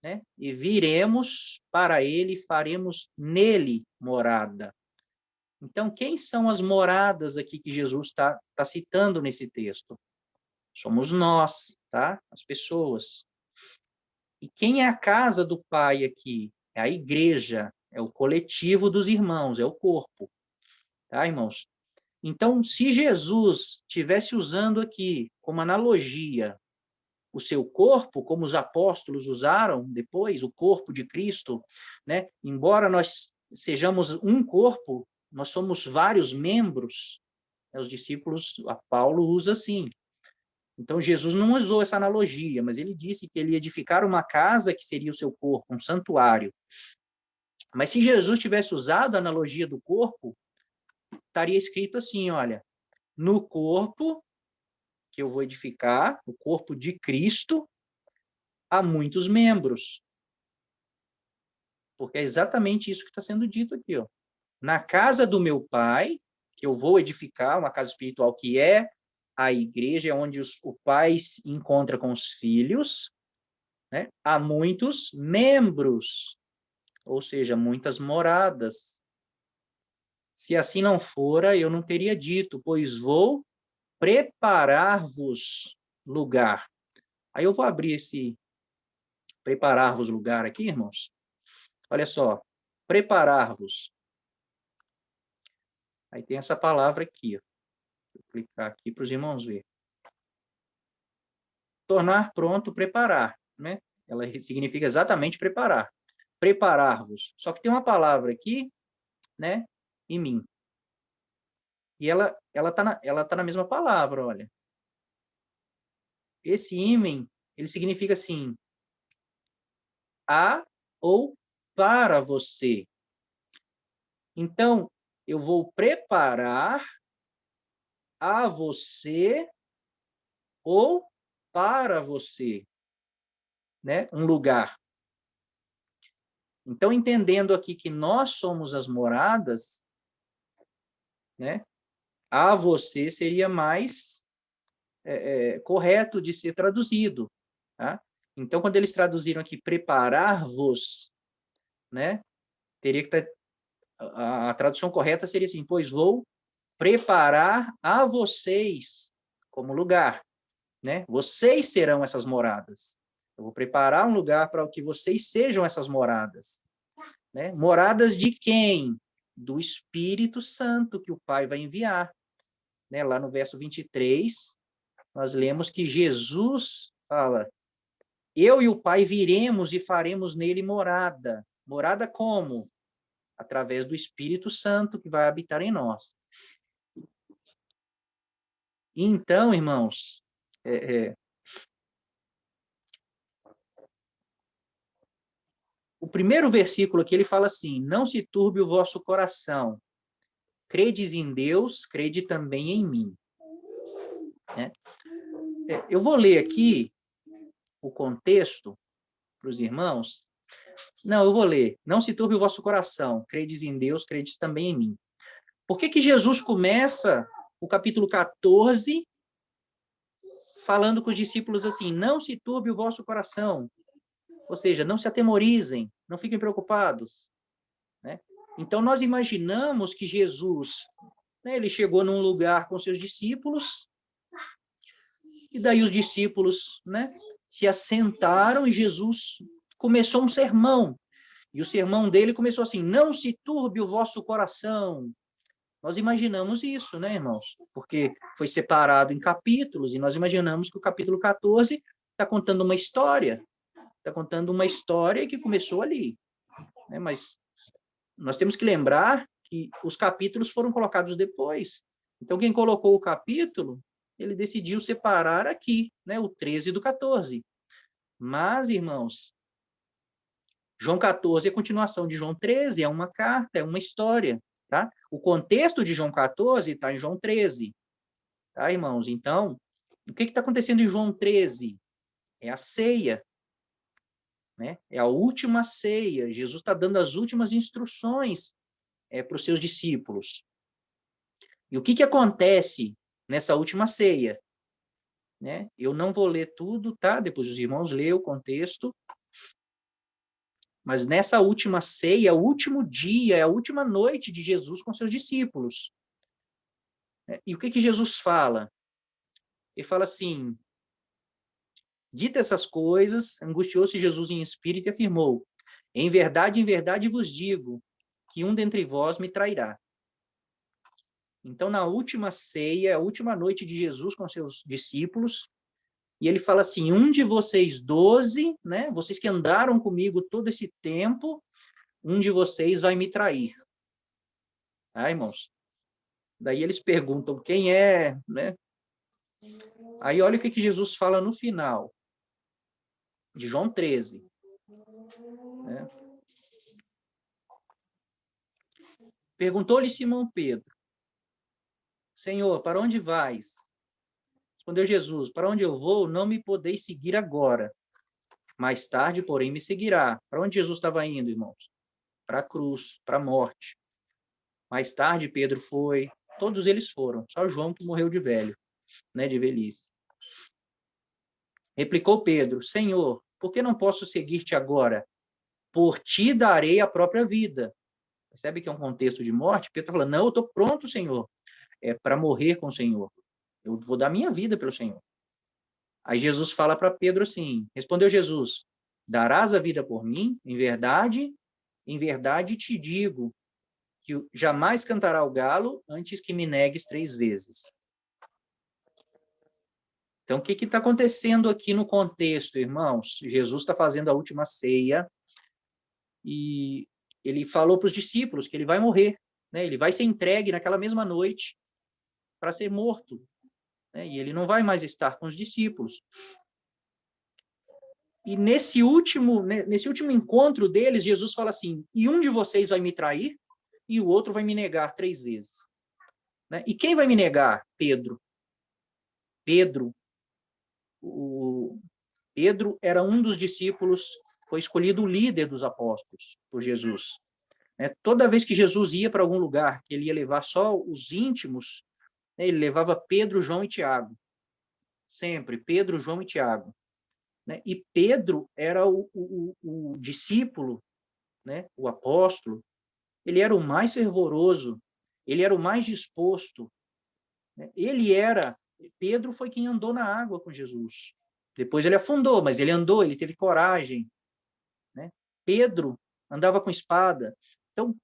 né? E viremos para ele e faremos nele morada. Então, quem são as moradas aqui que Jesus está citando nesse texto? Somos nós, tá? As pessoas. E quem é a casa do Pai aqui? É a igreja, é o coletivo dos irmãos, é o corpo. Tá, irmãos? Então, se Jesus estivesse usando aqui como analogia o seu corpo, como os apóstolos usaram depois, o corpo de Cristo, né? Embora nós sejamos um corpo, nós somos vários membros. Os discípulos, a Paulo usa assim. Então, Jesus não usou essa analogia, mas ele disse que ele ia edificar uma casa que seria o seu corpo, um santuário. Mas se Jesus tivesse usado a analogia do corpo, estaria escrito assim, olha, no corpo que eu vou edificar, o corpo de Cristo, há muitos membros. Porque é exatamente isso que está sendo dito aqui, ó. Na casa do meu Pai, que eu vou edificar, uma casa espiritual que é a igreja, é onde o pai se encontra com os filhos, né? Há muitos membros, ou seja, muitas moradas. Se assim não fora, eu não teria dito, pois vou preparar-vos lugar. Aí eu vou abrir esse preparar-vos lugar aqui, irmãos. Olha só, preparar-vos. Aí tem essa palavra aqui, ó. Vou clicar aqui para os irmãos verem. Tornar pronto, preparar, né? Ela significa exatamente preparar. Preparar-vos. Só que tem uma palavra aqui, né? Em mim. E ela tá na mesma palavra, olha. Esse ímen, ele significa assim, a ou para você. Então, eu vou preparar a você ou para você, né? Um lugar. Então, entendendo aqui que nós somos as moradas, né? A você seria mais correto de ser traduzido, tá? Então, quando eles traduziram aqui preparar-vos, né? Teria que estar a tradução correta seria assim, pois vou preparar a vocês como lugar, né? Vocês serão essas moradas. Eu vou preparar um lugar para que vocês sejam essas moradas, né? Moradas de quem? Do Espírito Santo que o Pai vai enviar, né? Lá no verso 23, nós lemos que Jesus fala: eu e o Pai viremos e faremos nele morada. Morada como? Através do Espírito Santo que vai habitar em nós. Então, irmãos, o primeiro versículo aqui, ele fala assim, não se turbe o vosso coração, credes em Deus, crede também em mim. Né? Eu vou ler aqui o contexto para os irmãos. Não, eu vou ler. Não se turbe o vosso coração, credes em Deus, credes também em mim. Por que Jesus começa o capítulo 14, falando com os discípulos assim, não se turbe o vosso coração, ou seja, não se atemorizem, não fiquem preocupados, né? Então, nós imaginamos que Jesus, né, ele chegou num lugar com seus discípulos, e daí os discípulos, né, se assentaram e Jesus começou um sermão. E o sermão dele começou assim, não se turbe o vosso coração. Nós imaginamos isso, né, irmãos? Porque foi separado em capítulos, e nós imaginamos que o capítulo 14 está contando uma história. Está contando uma história que começou ali, né? Mas nós temos que lembrar que os capítulos foram colocados depois. Então, quem colocou o capítulo, ele decidiu separar aqui, né, o 13 do 14. Mas, irmãos, João 14 é a continuação de João 13, é uma carta, é uma história, tá? O contexto de João 14 está em João 13, tá, irmãos? Então, o que está acontecendo em João 13? É a ceia, né? É a última ceia. Jesus está dando as últimas instruções para os seus discípulos. E o que acontece nessa última ceia? Né? Eu não vou ler tudo, tá? Depois os irmãos lêem o contexto. Mas nessa última ceia, é o último dia, é a última noite de Jesus com seus discípulos. E o que Jesus fala? Ele fala assim, dita essas coisas, angustiou-se Jesus em espírito e afirmou, em verdade vos digo, que um dentre vós me trairá. Então, na última ceia, a última noite de Jesus com seus discípulos, e ele fala assim, um de vocês 12, né, vocês que andaram comigo todo esse tempo, um de vocês vai me trair. Ah, irmãos? Daí eles perguntam quem é, né? Aí olha o que Jesus fala no final de João 13. Né? Perguntou-lhe Simão Pedro, Senhor, para onde vais? Respondeu Jesus, para onde eu vou, não me podeis seguir agora. Mais tarde, porém, me seguirá. Para onde Jesus estava indo, irmãos? Para a cruz, para a morte. Mais tarde, Pedro foi, todos eles foram, só João que morreu de velho, né, de velhice. Replicou Pedro, Senhor, por que não posso seguir-te agora? Por ti darei a própria vida. Percebe que é um contexto de morte? Pedro está falando, não, eu estou pronto, Senhor, para morrer com o Senhor. Eu vou dar minha vida pelo Senhor. Aí Jesus fala para Pedro assim, respondeu Jesus, darás a vida por mim? Em verdade te digo, que jamais cantará o galo antes que me negues 3 vezes. Então, o que está acontecendo aqui no contexto, irmãos? Jesus está fazendo a última ceia e ele falou para os discípulos que ele vai morrer, né? Ele vai ser entregue naquela mesma noite para ser morto, né? E ele não vai mais estar com os discípulos. E nesse último encontro deles, Jesus fala assim, e um de vocês vai me trair e o outro vai me negar 3 vezes. Né? E quem vai me negar? Pedro. Pedro era um dos discípulos, foi escolhido o líder dos apóstolos por Jesus. Toda vez que Jesus ia para algum lugar, que ele ia levar só os íntimos, ele levava Pedro, João e Tiago. Sempre, Pedro, João e Tiago. E Pedro era o discípulo, o apóstolo, ele era o mais fervoroso, ele era o mais disposto. Pedro foi quem andou na água com Jesus. Depois ele afundou, mas ele andou, ele teve coragem. Pedro andava com espada. Então,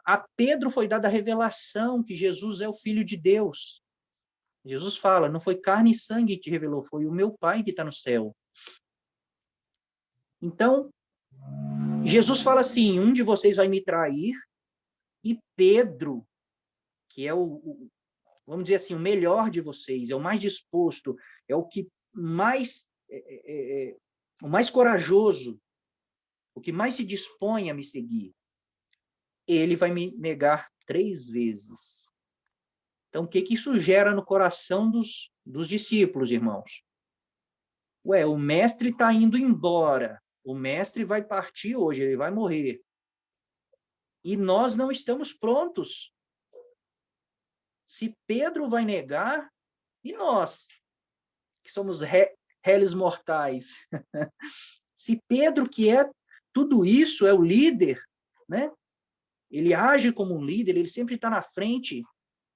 a Pedro foi dada a revelação que Jesus é o Filho de Deus. Jesus fala, não foi carne e sangue que te revelou, foi o meu Pai que está no céu. Então, Jesus fala assim, um de vocês vai me trair, e Pedro, que é vamos dizer assim, o melhor de vocês, é o mais disposto, é o que mais, o mais corajoso, o que mais se dispõe a me seguir, ele vai me negar 3 vezes. Então, o que isso gera no coração dos discípulos, irmãos? O mestre está indo embora, o mestre vai partir hoje, ele vai morrer. E nós não estamos prontos se Pedro vai negar, e nós, que somos réis mortais, se Pedro, que é tudo isso, é o líder, né? Ele age como um líder, ele sempre está na frente.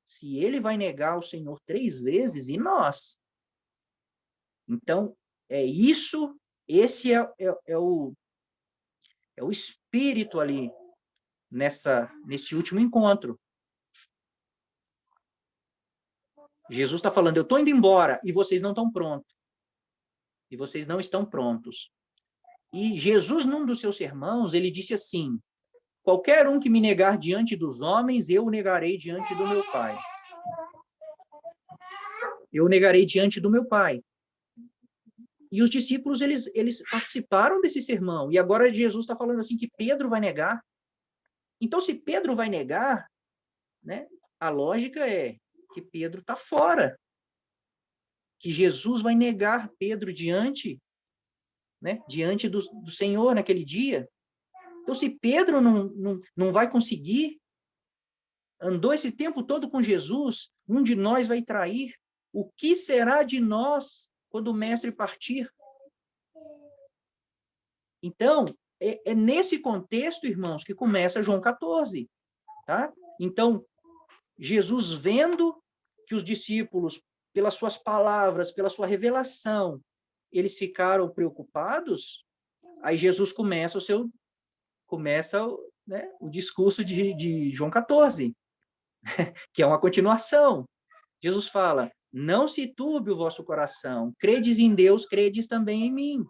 Se ele vai negar o Senhor 3 vezes, e nós? Então, é isso, esse é o espírito ali, nesse último encontro. Jesus está falando, eu estou indo embora, e vocês não estão prontos. E vocês não estão prontos. E Jesus, num dos seus sermãos, ele disse assim, qualquer um que me negar diante dos homens, eu o negarei diante do meu Pai. Eu o negarei diante do meu Pai. E os discípulos, eles participaram desse sermão. E agora Jesus está falando assim que Pedro vai negar. Então, se Pedro vai negar, né, a lógica é que Pedro está fora. Que Jesus vai negar Pedro diante, né, diante do Senhor naquele dia. Então, se Pedro não vai conseguir, andou esse tempo todo com Jesus, um de nós vai trair. O que será de nós quando o mestre partir? Então, é nesse contexto, irmãos, que começa João 14. Tá? Então, Jesus vendo que os discípulos, pelas suas palavras, pela sua revelação, eles ficaram preocupados, aí Jesus começa né, o discurso de João 14, que é uma continuação. Jesus fala, não se turbe o vosso coração, credes em Deus, credes também em mim.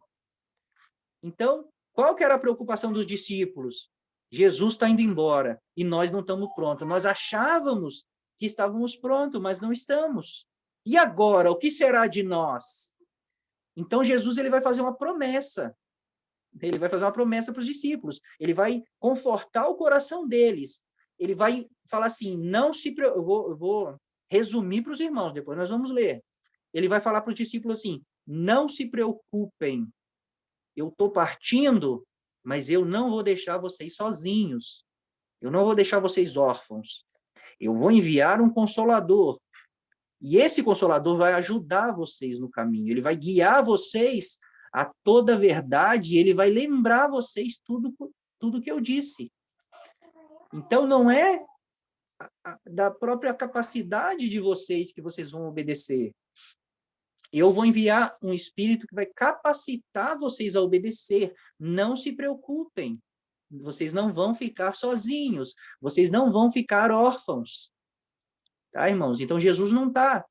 Então, qual que era a preocupação dos discípulos? Jesus está indo embora e nós não estamos prontos. Nós achávamos que estávamos prontos, mas não estamos. E agora, o que será de nós? Então, Jesus ele vai fazer uma promessa. Ele vai fazer uma promessa para os discípulos. Ele vai confortar o coração deles. Ele vai falar assim, não se... Eu vou resumir para os irmãos, depois nós vamos ler. Ele vai falar para os discípulos assim, não se preocupem, eu estou partindo, mas eu não vou deixar vocês sozinhos. Eu não vou deixar vocês órfãos. Eu vou enviar um consolador. E esse consolador vai ajudar vocês no caminho. Ele vai guiar vocês a toda a verdade. Ele vai lembrar vocês tudo que eu disse. Então, não é da própria capacidade de vocês que vocês vão obedecer. Eu vou enviar um espírito que vai capacitar vocês a obedecer. Não se preocupem. Vocês não vão ficar sozinhos. Vocês não vão ficar órfãos. Tá, irmãos? Então, Jesus não está...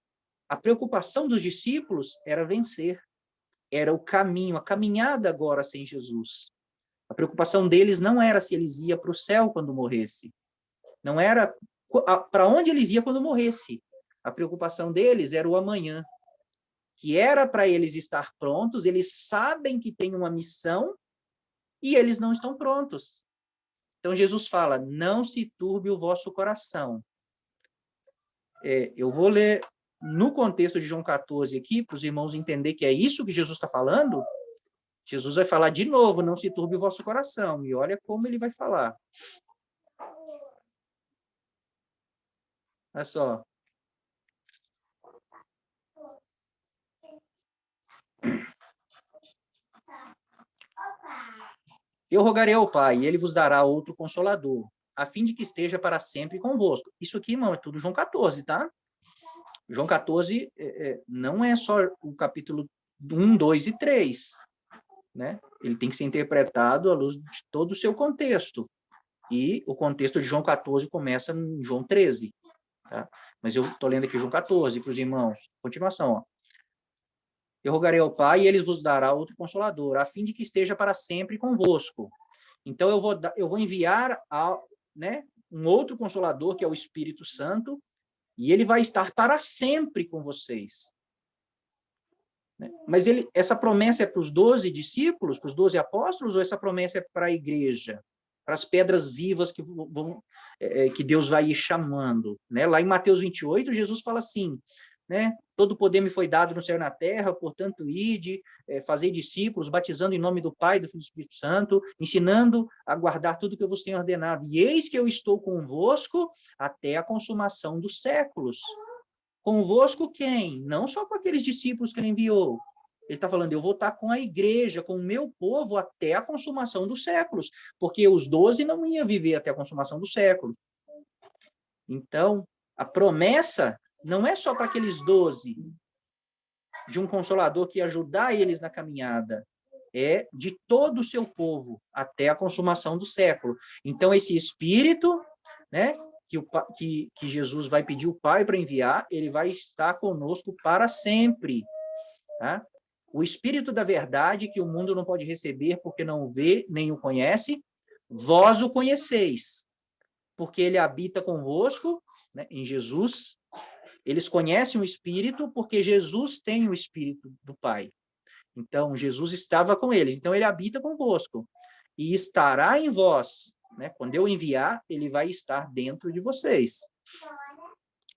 A preocupação dos discípulos era vencer. Era o caminho, a caminhada agora sem Jesus. A preocupação deles não era se eles iam para o céu quando morresse. Não era para onde eles iam quando morresse. A preocupação deles era o amanhã. Que era para eles estar prontos, eles sabem que tem uma missão e eles não estão prontos. Então, Jesus fala, não se turbe o vosso coração. Eu vou ler no contexto de João 14 aqui, para os irmãos entenderem que é isso que Jesus está falando. Jesus vai falar de novo, não se turbe o vosso coração. E olha como ele vai falar. Olha só. Eu rogarei ao Pai, e ele vos dará outro consolador, a fim de que esteja para sempre convosco. Isso aqui, irmão, é tudo João 14, tá? João 14 não é só o capítulo 1, 2 e 3, né? Ele tem que ser interpretado à luz de todo o seu contexto. E o contexto de João 14 começa em João 13, tá? Mas eu estou lendo aqui João 14 para os irmãos. Continuação, ó. Eu rogarei ao Pai e ele vos dará outro consolador, a fim de que esteja para sempre convosco. Então, eu vou enviar né, um outro consolador, que é o Espírito Santo, e ele vai estar para sempre com vocês. Mas essa promessa é para os 12 discípulos, para os 12 apóstolos, ou essa promessa é para a igreja? Para as pedras vivas que Deus vai ir chamando. Né? Lá em Mateus 28, Jesus fala assim, né? Todo poder me foi dado no céu e na terra, portanto, ide, fazei discípulos, batizando em nome do Pai, do Filho e do Espírito Santo, ensinando a guardar tudo que eu vos tenho ordenado. E eis que eu estou convosco até a consumação dos séculos. Convosco quem? Não só com aqueles discípulos que ele enviou. Ele está falando, eu vou estar com a igreja, com o meu povo, até a consumação dos séculos. Porque os 12 não iam viver até a consumação dos séculos. Então, a promessa não é só para aqueles 12, de um consolador que ia ajudar eles na caminhada, é de todo o seu povo, até a consumação do século. Então, esse Espírito, né, que Jesus vai pedir o Pai para enviar, ele vai estar conosco para sempre. Tá? O Espírito da verdade, que o mundo não pode receber porque não o vê, nem o conhece, vós o conheceis, porque ele habita convosco, né, em Jesus. Eles conhecem o Espírito porque Jesus tem o Espírito do Pai. Então, Jesus estava com eles. Então, ele habita convosco. E estará em vós. Né? Quando eu enviar, ele vai estar dentro de vocês.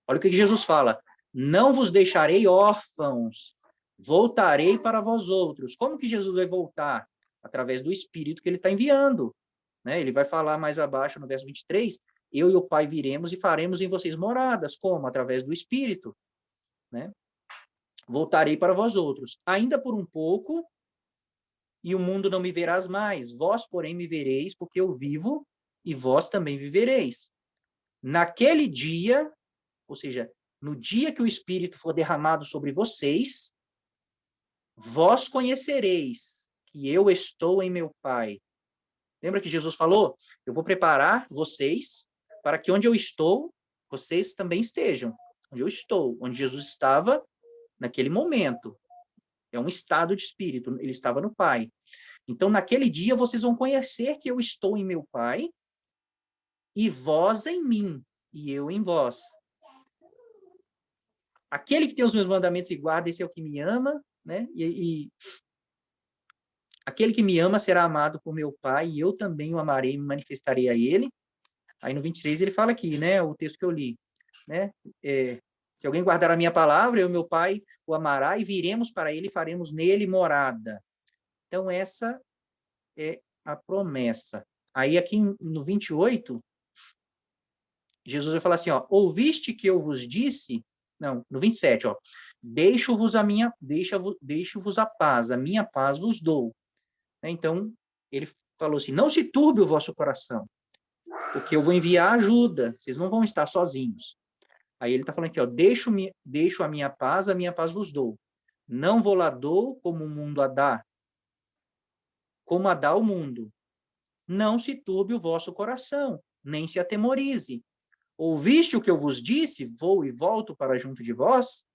Olha o que Jesus fala. Não vos deixarei órfãos. Voltarei para vós outros. Como que Jesus vai voltar? Através do Espírito que ele está enviando. Né? Ele vai falar mais abaixo, no verso 23, eu e o Pai viremos e faremos em vocês moradas. Como? Através do Espírito. Né? Voltarei para vós outros. Ainda por um pouco, e o mundo não me verás mais. Vós, porém, me vereis, porque eu vivo, e vós também vivereis. Naquele dia, ou seja, no dia que o Espírito for derramado sobre vocês, vós conhecereis que eu estou em meu Pai. Lembra que Jesus falou? Eu vou preparar vocês para que onde eu estou, vocês também estejam. Onde eu estou, onde Jesus estava naquele momento. É um estado de espírito, ele estava no Pai. Então, naquele dia, vocês vão conhecer que eu estou em meu Pai, e vós em mim, e eu em vós. Aquele que tem os meus mandamentos e guarda, esse é o que me ama, né? E aquele que me ama será amado por meu Pai, e eu também o amarei e me manifestarei a ele. Aí no 23 ele fala aqui, né? O texto que eu li, né? Se alguém guardar a minha palavra, eu e meu Pai o amará, e viremos para ele e faremos nele morada. Então, essa é a promessa. Aí aqui no 28, Jesus vai falar assim, ó, ouviste que eu vos disse, não, no 27, ó, deixo-vos a paz, a minha paz vos dou. Então, ele falou assim, não se turbe o vosso coração, porque eu vou enviar ajuda, vocês não vão estar sozinhos. Aí ele está falando aqui, ó, deixo a minha paz vos dou. Não vou lá dou como o mundo a dá, como a dá o mundo. Não se turbe o vosso coração, nem se atemorize. Ouviste o que eu vos disse? Vou e volto para junto de vós?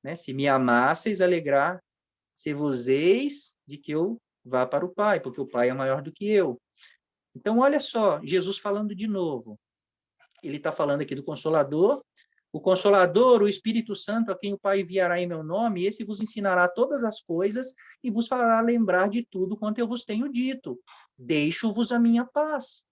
Né? Se me amasseis, alegrar-se-vos-eis de que eu vá para o Pai, porque o Pai é maior do que eu. Então, olha só, Jesus falando de novo. Ele está falando aqui do Consolador. O Consolador, o Espírito Santo, a quem o Pai enviará em meu nome, esse vos ensinará todas as coisas e vos fará lembrar de tudo quanto eu vos tenho dito. Deixo-vos a minha paz.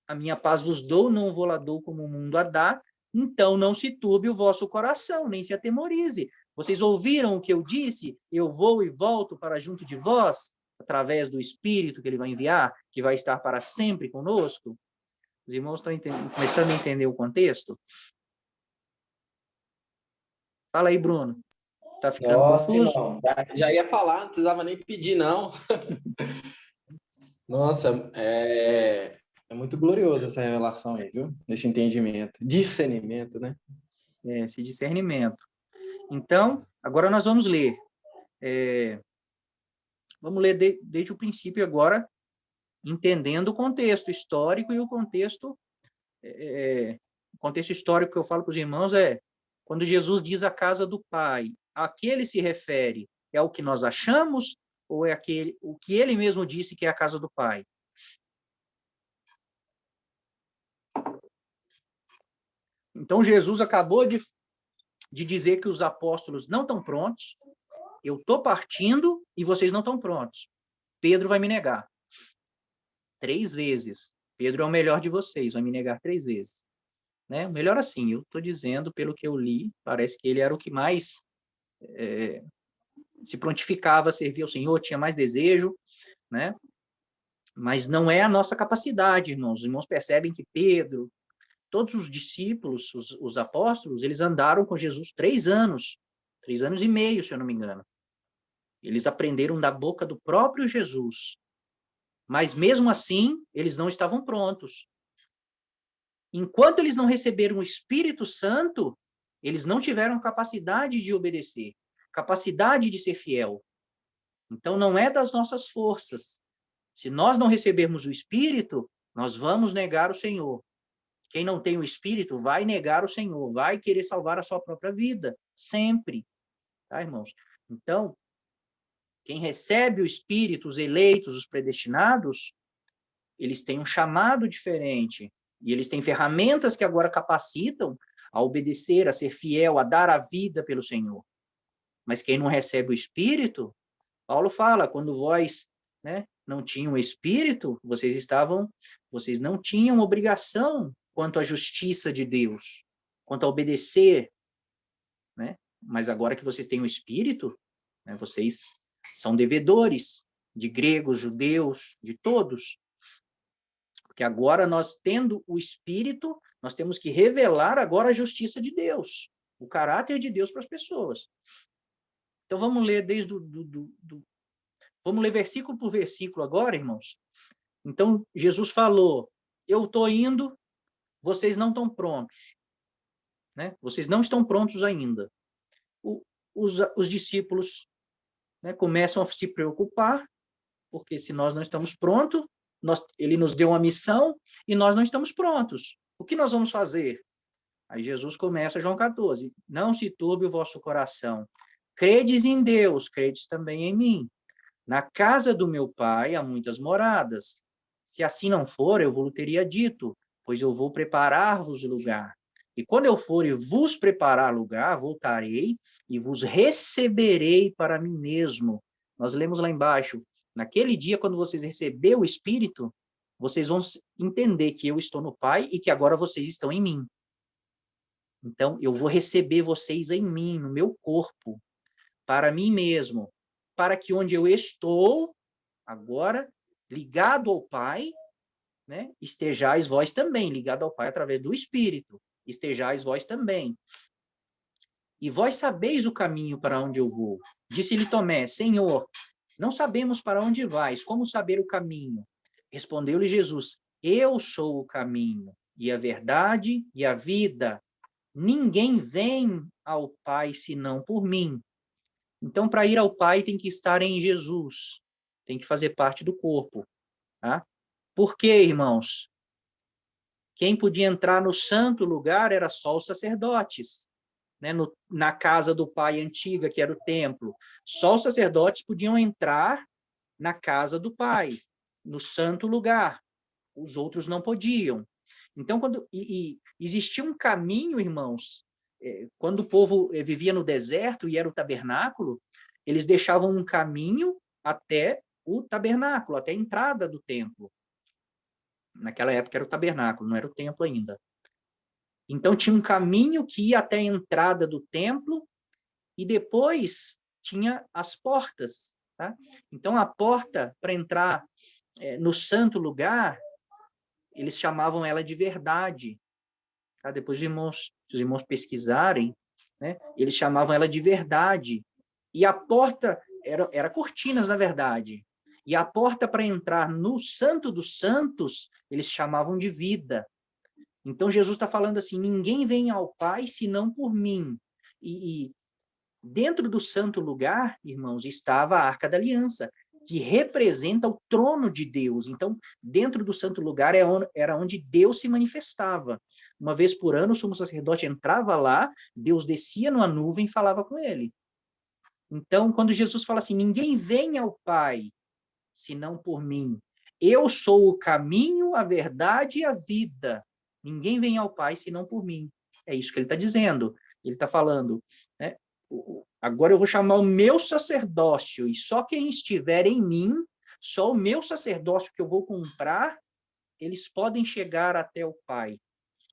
A minha paz vos dou, não vou lá dou como o mundo a dá, então não se turbe o vosso coração, nem se atemorize. Vocês ouviram o que eu disse? Eu vou e volto para junto de vós, através do Espírito que ele vai enviar, que vai estar para sempre conosco. Os irmãos estão começando a entender o contexto? Fala aí, Bruno. Tá ficando Nossa, confuso? irmão, já ia falar, não precisava nem pedir, não. Nossa, é muito glorioso essa revelação aí, viu? Esse entendimento, discernimento, né? Esse discernimento. Então, agora nós vamos ler. Vamos ler desde o princípio agora, entendendo o contexto histórico e o contexto histórico que eu falo para os irmãos quando Jesus diz a casa do Pai, a que ele se refere? É o que nós achamos ou é o que ele mesmo disse que é a casa do Pai? Então, Jesus acabou de dizer que os apóstolos não estão prontos, eu estou partindo e vocês não estão prontos. Pedro vai me negar 3 vezes. Pedro é o melhor de vocês, vai me negar 3 vezes. né? Melhor assim, eu estou dizendo, pelo que eu li, parece que ele era o que mais se prontificava a servir ao Senhor, tinha mais desejo, né? Mas não é a nossa capacidade, irmãos. Os irmãos percebem que Pedro, todos os discípulos, os apóstolos, eles andaram com Jesus 3 anos e meio, se eu não me engano. Eles aprenderam da boca do próprio Jesus. Mas mesmo assim, eles não estavam prontos. Enquanto eles não receberam o Espírito Santo, eles não tiveram capacidade de obedecer, capacidade de ser fiel. Então, não é das nossas forças. Se nós não recebermos o Espírito, nós vamos negar o Senhor. Quem não tem o Espírito vai negar o Senhor, vai querer salvar a sua própria vida, sempre. Tá, irmãos? Então, quem recebe o Espírito, os eleitos, os predestinados, eles têm um chamado diferente. E eles têm ferramentas que agora capacitam a obedecer, a ser fiel, a dar a vida pelo Senhor. Mas quem não recebe o Espírito, Paulo fala, quando vós, né, não tinham o Espírito, vocês não tinham obrigação quanto à justiça de Deus, quanto a obedecer, né? Mas agora que vocês têm o Espírito, né, vocês são devedores de gregos, judeus, de todos. Porque agora nós tendo o Espírito, nós temos que revelar agora a justiça de Deus, o caráter de Deus para as pessoas. Então vamos ler vamos ler versículo por versículo agora, irmãos. Então Jesus falou: eu estou indo, vocês não estão prontos, né? Vocês não estão prontos ainda. Os discípulos, né, começam a se preocupar, porque se nós não estamos prontos, ele nos deu uma missão e nós não estamos prontos. O que nós vamos fazer? Aí Jesus começa, João 14, não se turbe o vosso coração. Credes em Deus, credes também em mim. Na casa do meu pai há muitas moradas. Se assim não for, eu vos teria dito, pois eu vou preparar-vos lugar. E quando eu for e vos preparar lugar, voltarei e vos receberei para mim mesmo. Nós lemos lá embaixo, naquele dia, quando vocês receberem o Espírito, vocês vão entender que eu estou no Pai e que agora vocês estão em mim. Então, eu vou receber vocês em mim, no meu corpo, para mim mesmo, para que onde eu estou, agora, ligado ao Pai, né, estejais vós também, ligado ao Pai através do Espírito, estejais vós também. E vós sabeis o caminho para onde eu vou. Disse-lhe Tomé, Senhor, não sabemos para onde vais, como saber o caminho? Respondeu-lhe Jesus, eu sou o caminho, e a verdade e a vida. Ninguém vem ao Pai senão por mim. Então, para ir ao Pai, tem que estar em Jesus. Tem que fazer parte do corpo. Tá? Por quê, irmãos? Quem podia entrar no santo lugar era só os sacerdotes. Né? Na casa do Pai antiga, que era o templo. Só os sacerdotes podiam entrar na casa do Pai, no santo lugar. Os outros não podiam. Então, existia um caminho, irmãos, quando o povo vivia no deserto e era o tabernáculo, eles deixavam um caminho até o tabernáculo, até a entrada do templo. Naquela época era o tabernáculo, não era o templo ainda. Então, tinha um caminho que ia até a entrada do templo e depois tinha as portas. Tá? Então, a porta para entrar no santo lugar, eles chamavam ela de verdade. Tá? Depois, se os irmãos pesquisarem, né, eles chamavam ela de verdade. E a porta era cortinas, na verdade. E a porta para entrar no Santo dos Santos, eles chamavam de vida. Então, Jesus está falando assim, ninguém vem ao Pai senão por mim. E dentro do santo lugar, irmãos, estava a Arca da Aliança, que representa o trono de Deus. Então, dentro do santo lugar era onde Deus se manifestava. Uma vez por ano, o sumo sacerdote entrava lá, Deus descia numa nuvem e falava com ele. Então, quando Jesus fala assim, ninguém vem ao Pai, senão por mim. Eu sou o caminho, a verdade e a vida. Ninguém vem ao Pai, senão por mim. É isso que ele está dizendo. Ele está falando, né? Agora eu vou chamar o meu sacerdócio, e só quem estiver em mim, só o meu sacerdócio que eu vou comprar, eles podem chegar até o Pai.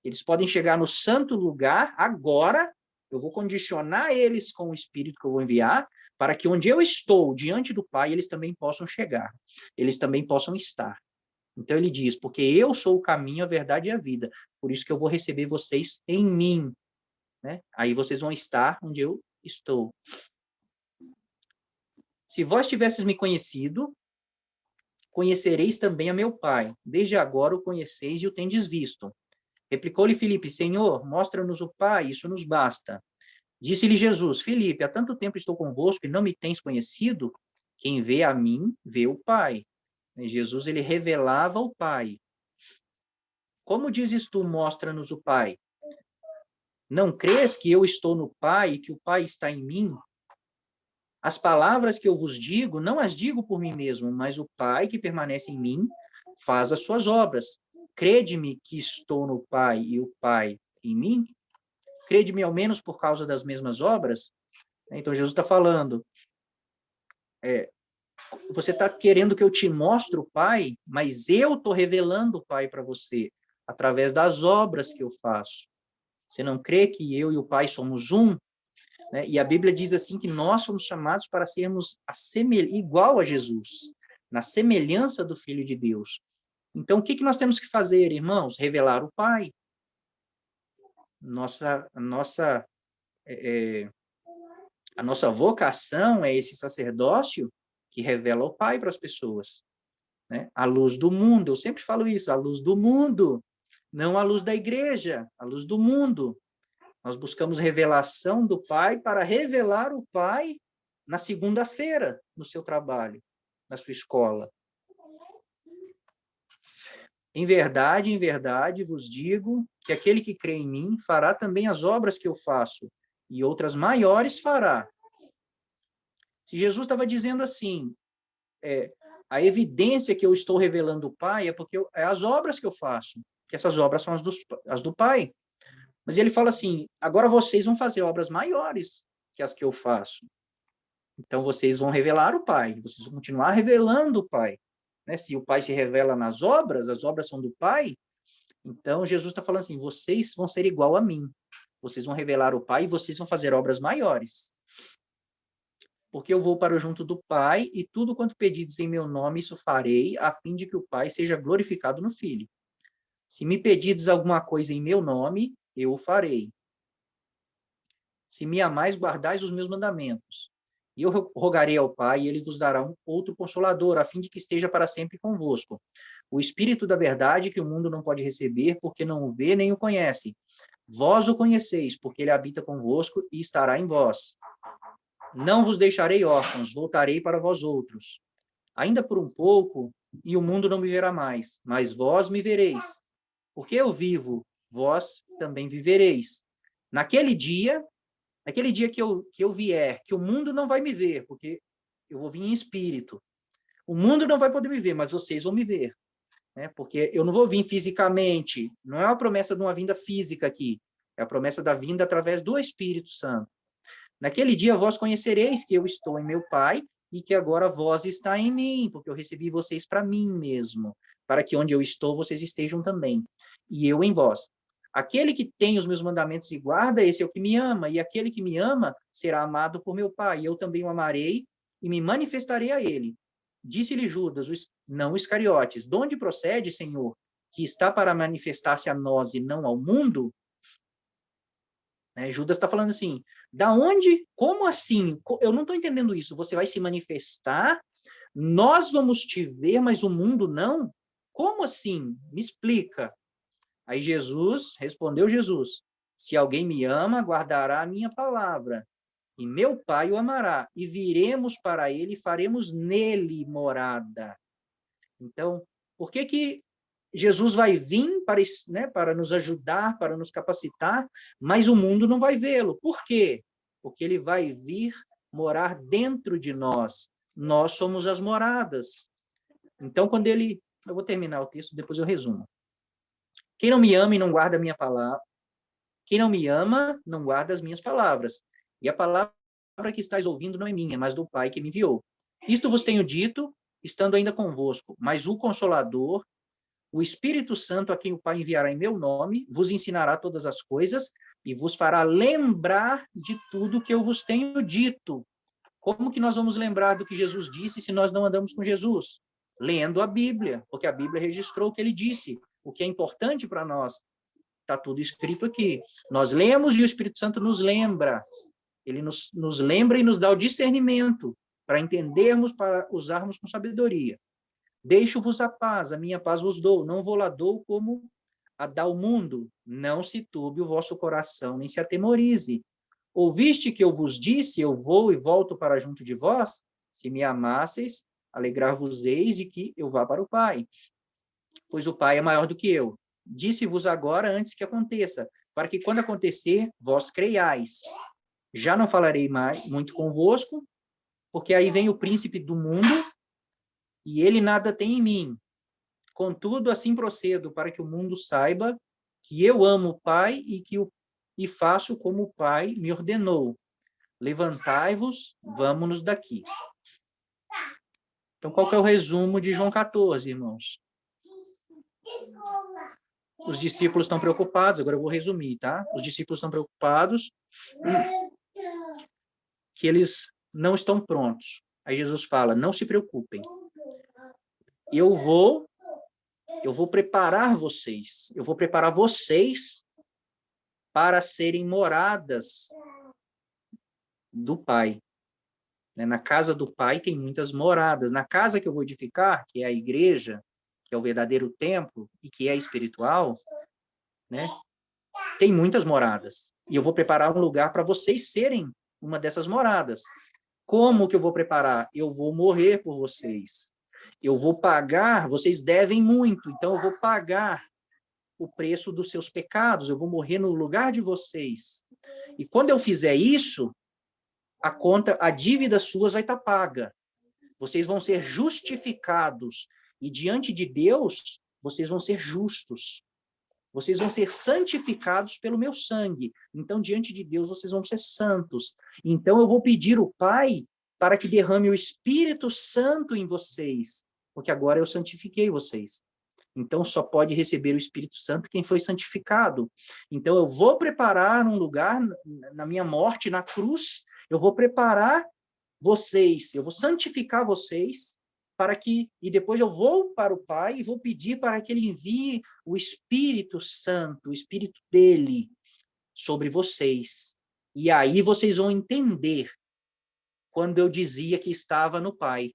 Eles podem chegar no santo lugar agora. Eu vou condicionar eles com o Espírito que eu vou enviar, para que onde eu estou, diante do Pai, eles também possam chegar. Eles também possam estar. Então ele diz, porque eu sou o caminho, a verdade e a vida. Por isso que eu vou receber vocês em mim. Né? Aí vocês vão estar onde eu estou. Se vós tivesses me conhecido, conhecereis também a meu Pai. Desde agora o conheceis e o tendes visto. Replicou-lhe Filipe, Senhor, mostra-nos o Pai, isso nos basta. Disse-lhe Jesus, Filipe, há tanto tempo estou convosco e não me tens conhecido? Quem vê a mim, vê o Pai. Jesus, ele revelava o Pai. Como dizes tu, mostra-nos o Pai? Não crês que eu estou no Pai e que o Pai está em mim? As palavras que eu vos digo, não as digo por mim mesmo, mas o Pai que permanece em mim faz as suas obras. Crede-me que estou no Pai e o Pai em mim? Crede-me ao menos por causa das mesmas obras? Então, Jesus está falando, você está querendo que eu te mostre o Pai, mas eu estou revelando o Pai para você, através das obras que eu faço. Você não crê que eu e o Pai somos um? Né? E a Bíblia diz assim que nós somos chamados para sermos igual a Jesus, na semelhança do Filho de Deus. Então, o que nós temos que fazer, irmãos? Revelar o Pai. A nossa vocação é esse sacerdócio que revela o Pai para as pessoas. Né? A luz do mundo, eu sempre falo isso, a luz do mundo, não a luz da igreja, a luz do mundo. Nós buscamos revelação do Pai para revelar o Pai na segunda-feira, no seu trabalho, na sua escola. Em verdade, vos digo que aquele que crê em mim fará também as obras que eu faço, e outras maiores fará. Se Jesus estava dizendo assim, a evidência que eu estou revelando o Pai é porque é as obras que eu faço, que essas obras são as do Pai. Mas ele fala assim, agora vocês vão fazer obras maiores que as que eu faço. Então, vocês vão revelar o Pai, vocês vão continuar revelando o Pai. Né? Se o Pai se revela nas obras, as obras são do Pai, então Jesus está falando assim, vocês vão ser igual a mim. Vocês vão revelar o Pai e vocês vão fazer obras maiores. Porque eu vou para junto do Pai e tudo quanto pedides em meu nome, isso farei, a fim de que o Pai seja glorificado no Filho. Se me pedides alguma coisa em meu nome, eu o farei. Se me amais, guardais os meus mandamentos. E eu rogarei ao Pai, e ele vos dará um outro consolador, a fim de que esteja para sempre convosco. O Espírito da verdade, que o mundo não pode receber, porque não o vê nem o conhece. Vós o conheceis, porque ele habita convosco e estará em vós. Não vos deixarei órfãos, voltarei para vós outros. Ainda por um pouco, e o mundo não me verá mais, mas vós me vereis. Porque eu vivo, vós também vivereis. Naquele dia que eu vier, que o mundo não vai me ver, porque eu vou vir em espírito. O mundo não vai poder me ver, mas vocês vão me ver. Né? Porque eu não vou vir fisicamente. Não é uma promessa de uma vinda física aqui. É a promessa da vinda através do Espírito Santo. Naquele dia vós conhecereis que eu estou em meu Pai e que agora vós está em mim, porque eu recebi vocês para mim mesmo, para que onde eu estou vocês estejam também, e eu em vós. Aquele que tem os meus mandamentos e guarda, esse é o que me ama, e aquele que me ama será amado por meu Pai, e eu também o amarei e me manifestarei a ele. Disse-lhe Judas, não Iscariotes, de onde procede, Senhor, que está para manifestar-se a nós e não ao mundo? Judas está falando assim, da onde? Como assim? Eu não estou entendendo isso. Você vai se manifestar, nós vamos te ver, mas o mundo não? Como assim? Me explica. Aí respondeu Jesus, se alguém me ama, guardará a minha palavra, e meu Pai o amará, e viremos para ele e faremos nele morada. Então, por que Jesus vai vir para nos ajudar, para nos capacitar, mas o mundo não vai vê-lo? Por quê? Porque ele vai vir morar dentro de nós. Nós somos as moradas. Então, eu vou terminar o texto, depois eu resumo. Quem não me ama e não guarda a minha palavra, quem não me ama, não guarda as minhas palavras. E a palavra que estáis ouvindo não é minha, mas do Pai que me enviou. Isto vos tenho dito, estando ainda convosco, mas o Consolador, o Espírito Santo, a quem o Pai enviará em meu nome, vos ensinará todas as coisas e vos fará lembrar de tudo que eu vos tenho dito. Como que nós vamos lembrar do que Jesus disse se nós não andamos com Jesus? Lendo a Bíblia, porque a Bíblia registrou o que ele disse, o que é importante para nós. Está tudo escrito aqui. Nós lemos e o Espírito Santo nos lembra. Ele nos lembra e nos dá o discernimento para entendermos, para usarmos com sabedoria. Deixo-vos a paz, a minha paz vos dou. Não vou lá dou como a dá o mundo. Não se turbe o vosso coração, nem se atemorize. Ouviste que eu vos disse, eu vou e volto para junto de vós? Se me amasseis, alegrar-vos-eis de que eu vá para o Pai. Pois o Pai é maior do que eu. Disse-vos agora antes que aconteça, para que quando acontecer, vós creiais. Já não falarei mais muito convosco, porque aí vem o príncipe do mundo, e ele nada tem em mim. Contudo, assim procedo, para que o mundo saiba que eu amo o Pai e faço como o Pai me ordenou. Levantai-vos, vamos-nos daqui. Então, qual que é o resumo de João 14, irmãos? Os discípulos estão preocupados, agora eu vou resumir, tá? Os discípulos estão preocupados que eles não estão prontos. Aí Jesus fala, não se preocupem. Eu vou preparar vocês. Eu vou preparar vocês para serem moradas do Pai. Na casa do Pai tem muitas moradas. Na casa que eu vou edificar, que é a igreja, que é o verdadeiro templo e que é espiritual, né? Tem muitas moradas. E eu vou preparar um lugar para vocês serem uma dessas moradas. Como que eu vou preparar? Eu vou morrer por vocês. Eu vou pagar, vocês devem muito, então eu vou pagar o preço dos seus pecados, eu vou morrer no lugar de vocês. E quando eu fizer isso, a dívida suas vai estar paga. Vocês vão ser justificados. E diante de Deus, vocês vão ser justos. Vocês vão ser santificados pelo meu sangue. Então, diante de Deus, vocês vão ser santos. Então, eu vou pedir o Pai para que derrame o Espírito Santo em vocês. Porque agora eu santifiquei vocês. Então, só pode receber o Espírito Santo quem foi santificado. Então, eu vou preparar um lugar na minha morte, na cruz. Eu vou preparar vocês, eu vou santificar vocês, e depois eu vou para o Pai e vou pedir para que ele envie o Espírito Santo, o Espírito dele, sobre vocês. E aí vocês vão entender quando eu dizia que estava no Pai.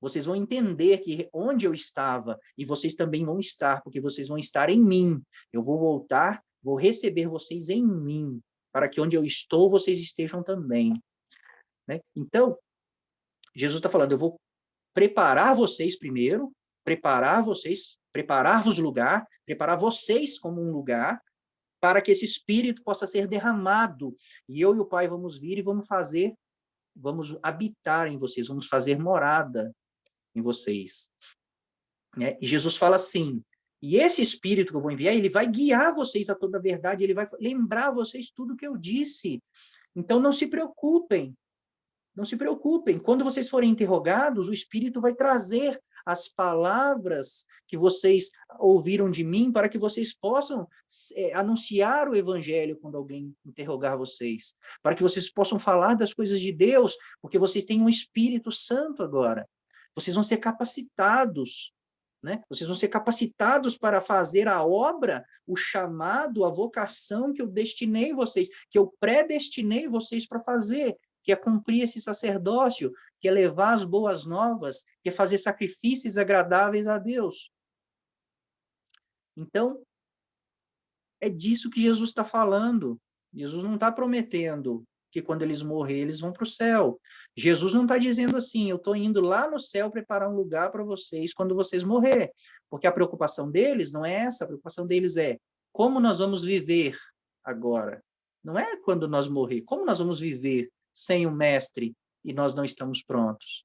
Vocês vão entender que onde eu estava, e vocês também vão estar, porque vocês vão estar em mim. Eu vou voltar, vou receber vocês em mim, para que onde eu estou, vocês estejam também. Né? Então, Jesus está falando, eu vou preparar vocês primeiro, preparar-vos lugar, preparar vocês como um lugar, para que esse Espírito possa ser derramado. E eu e o Pai vamos vir e vamos habitar em vocês, vamos fazer morada em vocês. Né? E Jesus fala assim, e esse Espírito que eu vou enviar, ele vai guiar vocês a toda a verdade, ele vai lembrar vocês tudo que eu disse. Então, não se preocupem. Não se preocupem. Quando vocês forem interrogados, o Espírito vai trazer as palavras que vocês ouviram de mim para que vocês possam anunciar o Evangelho quando alguém interrogar vocês. Para que vocês possam falar das coisas de Deus, porque vocês têm um Espírito Santo agora. Vocês vão ser capacitados, né? Vocês vão ser capacitados para fazer a obra, o chamado, a vocação que eu destinei vocês, que eu predestinei vocês para fazer, que é cumprir esse sacerdócio, que é levar as boas novas, que é fazer sacrifícios agradáveis a Deus. Então, é disso que Jesus está falando. Jesus não está prometendo que quando eles morrerem, eles vão para o céu. Jesus não está dizendo assim, eu estou indo lá no céu preparar um lugar para vocês quando vocês morrerem. Porque a preocupação deles não é essa, a preocupação deles é como nós vamos viver agora. Não é quando nós morrer, como nós vamos viver sem o Mestre e nós não estamos prontos.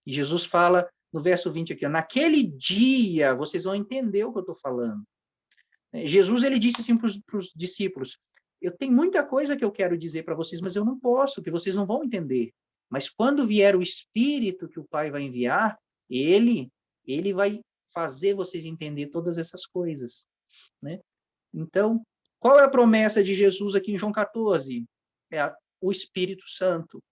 E Jesus fala no verso 20 aqui, naquele dia vocês vão entender o que eu estou falando. Jesus, ele disse assim para os discípulos, eu tenho muita coisa que eu quero dizer para vocês, mas eu não posso, que vocês não vão entender. Mas quando vier o Espírito que o Pai vai enviar, ele vai fazer vocês entender todas essas coisas, né? Então, qual é a promessa de Jesus aqui em João 14? O Espírito Santo.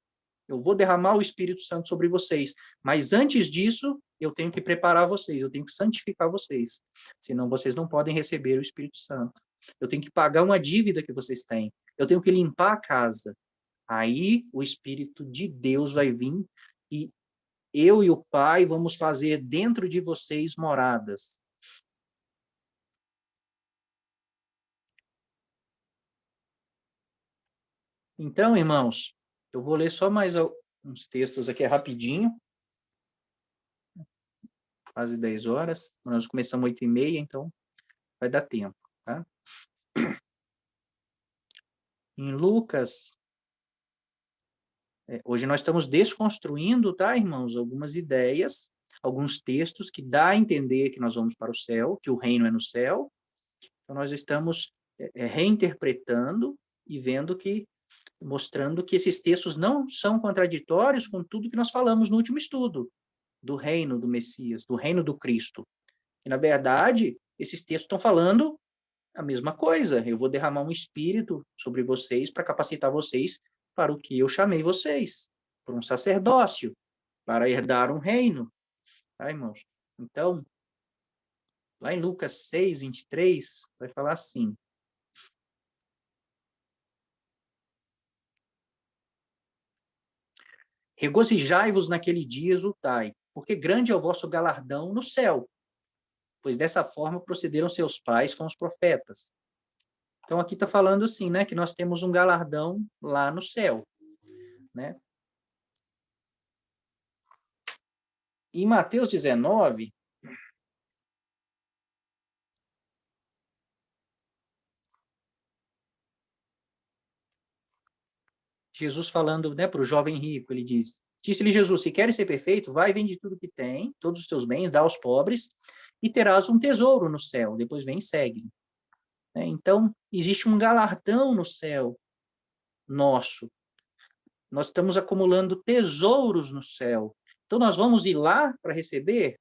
Eu vou derramar o Espírito Santo sobre vocês, mas antes disso, eu tenho que preparar vocês, eu tenho que santificar vocês, senão vocês não podem receber o Espírito Santo. Eu tenho que pagar uma dívida que vocês têm, eu tenho que limpar a casa. Aí o Espírito de Deus vai vir e eu e o Pai vamos fazer dentro de vocês moradas. Então, irmãos, eu vou ler só mais uns textos aqui rapidinho. Quase 10 horas. Nós começamos 8h30, então vai dar tempo, tá? Em Lucas, hoje nós estamos desconstruindo, tá, irmãos, algumas ideias, alguns textos que dá a entender que nós vamos para o céu, que o reino é no céu. Então, nós estamos reinterpretando e vendo que, mostrando que esses textos não são contraditórios com tudo que nós falamos no último estudo, do reino do Messias, do reino do Cristo. E, na verdade, esses textos estão falando a mesma coisa. Eu vou derramar um espírito sobre vocês para capacitar vocês para o que eu chamei vocês, para um sacerdócio, para herdar um reino. Tá, irmãos? Então, lá em Lucas 6:23, vai falar assim: regozijai-vos naquele dia e exultai, porque grande é o vosso galardão no céu, pois dessa forma procederam seus pais com os profetas. Então, aqui está falando assim, né, que nós temos um galardão lá no céu, né? Em Mateus 19, Jesus falando, né, para o jovem rico, ele diz, disse-lhe Jesus, se queres ser perfeito, vai, vende tudo que tem, todos os teus bens, dá aos pobres, e terás um tesouro no céu, depois vem e segue. Então, existe um galardão no céu nosso. Nós estamos acumulando tesouros no céu. Então, nós vamos ir lá para receber?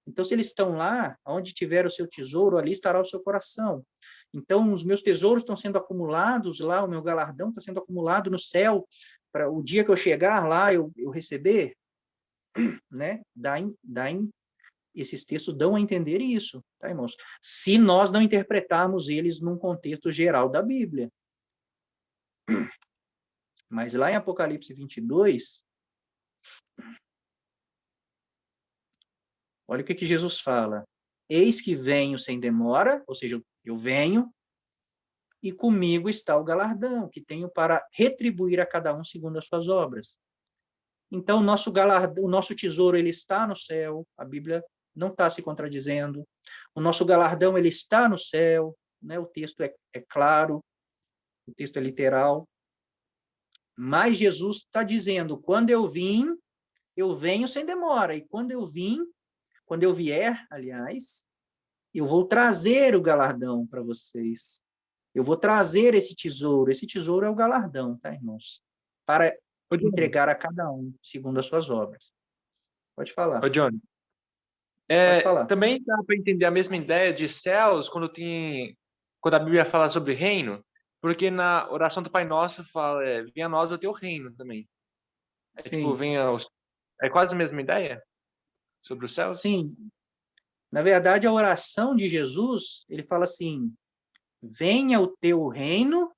Então, se eles estão lá, onde tiver o seu tesouro, ali estará o seu coração. Então, os meus tesouros estão sendo acumulados lá, o meu galardão está sendo acumulado no céu, para o dia que eu chegar lá, eu receber, né? Esses textos dão a entender isso, tá, irmãos? Se nós não interpretarmos eles num contexto geral da Bíblia. Mas lá em Apocalipse 22, olha o que Jesus fala. Eis que venho sem demora, ou seja, eu venho, e comigo está o galardão, que tenho para retribuir a cada um segundo as suas obras. Então, o nosso galardão, o nosso tesouro, ele está no céu, a Bíblia não está se contradizendo. O nosso galardão, ele está no céu, né? O texto é claro, o texto é literal. Mas Jesus está dizendo, quando eu vim, eu venho sem demora. E quando eu vier, aliás, eu vou trazer o galardão para vocês. Eu vou trazer esse tesouro. Esse tesouro é o galardão, tá, irmãos? Para entregar a cada um, segundo as suas obras. Pode falar. Ô, Johnny. Pode falar. Também dá para entender a mesma ideia de céus quando a Bíblia fala sobre reino, porque na oração do Pai Nosso fala, venha a nós o teu reino também. Sim. É quase a mesma ideia sobre os céus? Sim. Na verdade, a oração de Jesus, ele fala assim, venha o teu reino,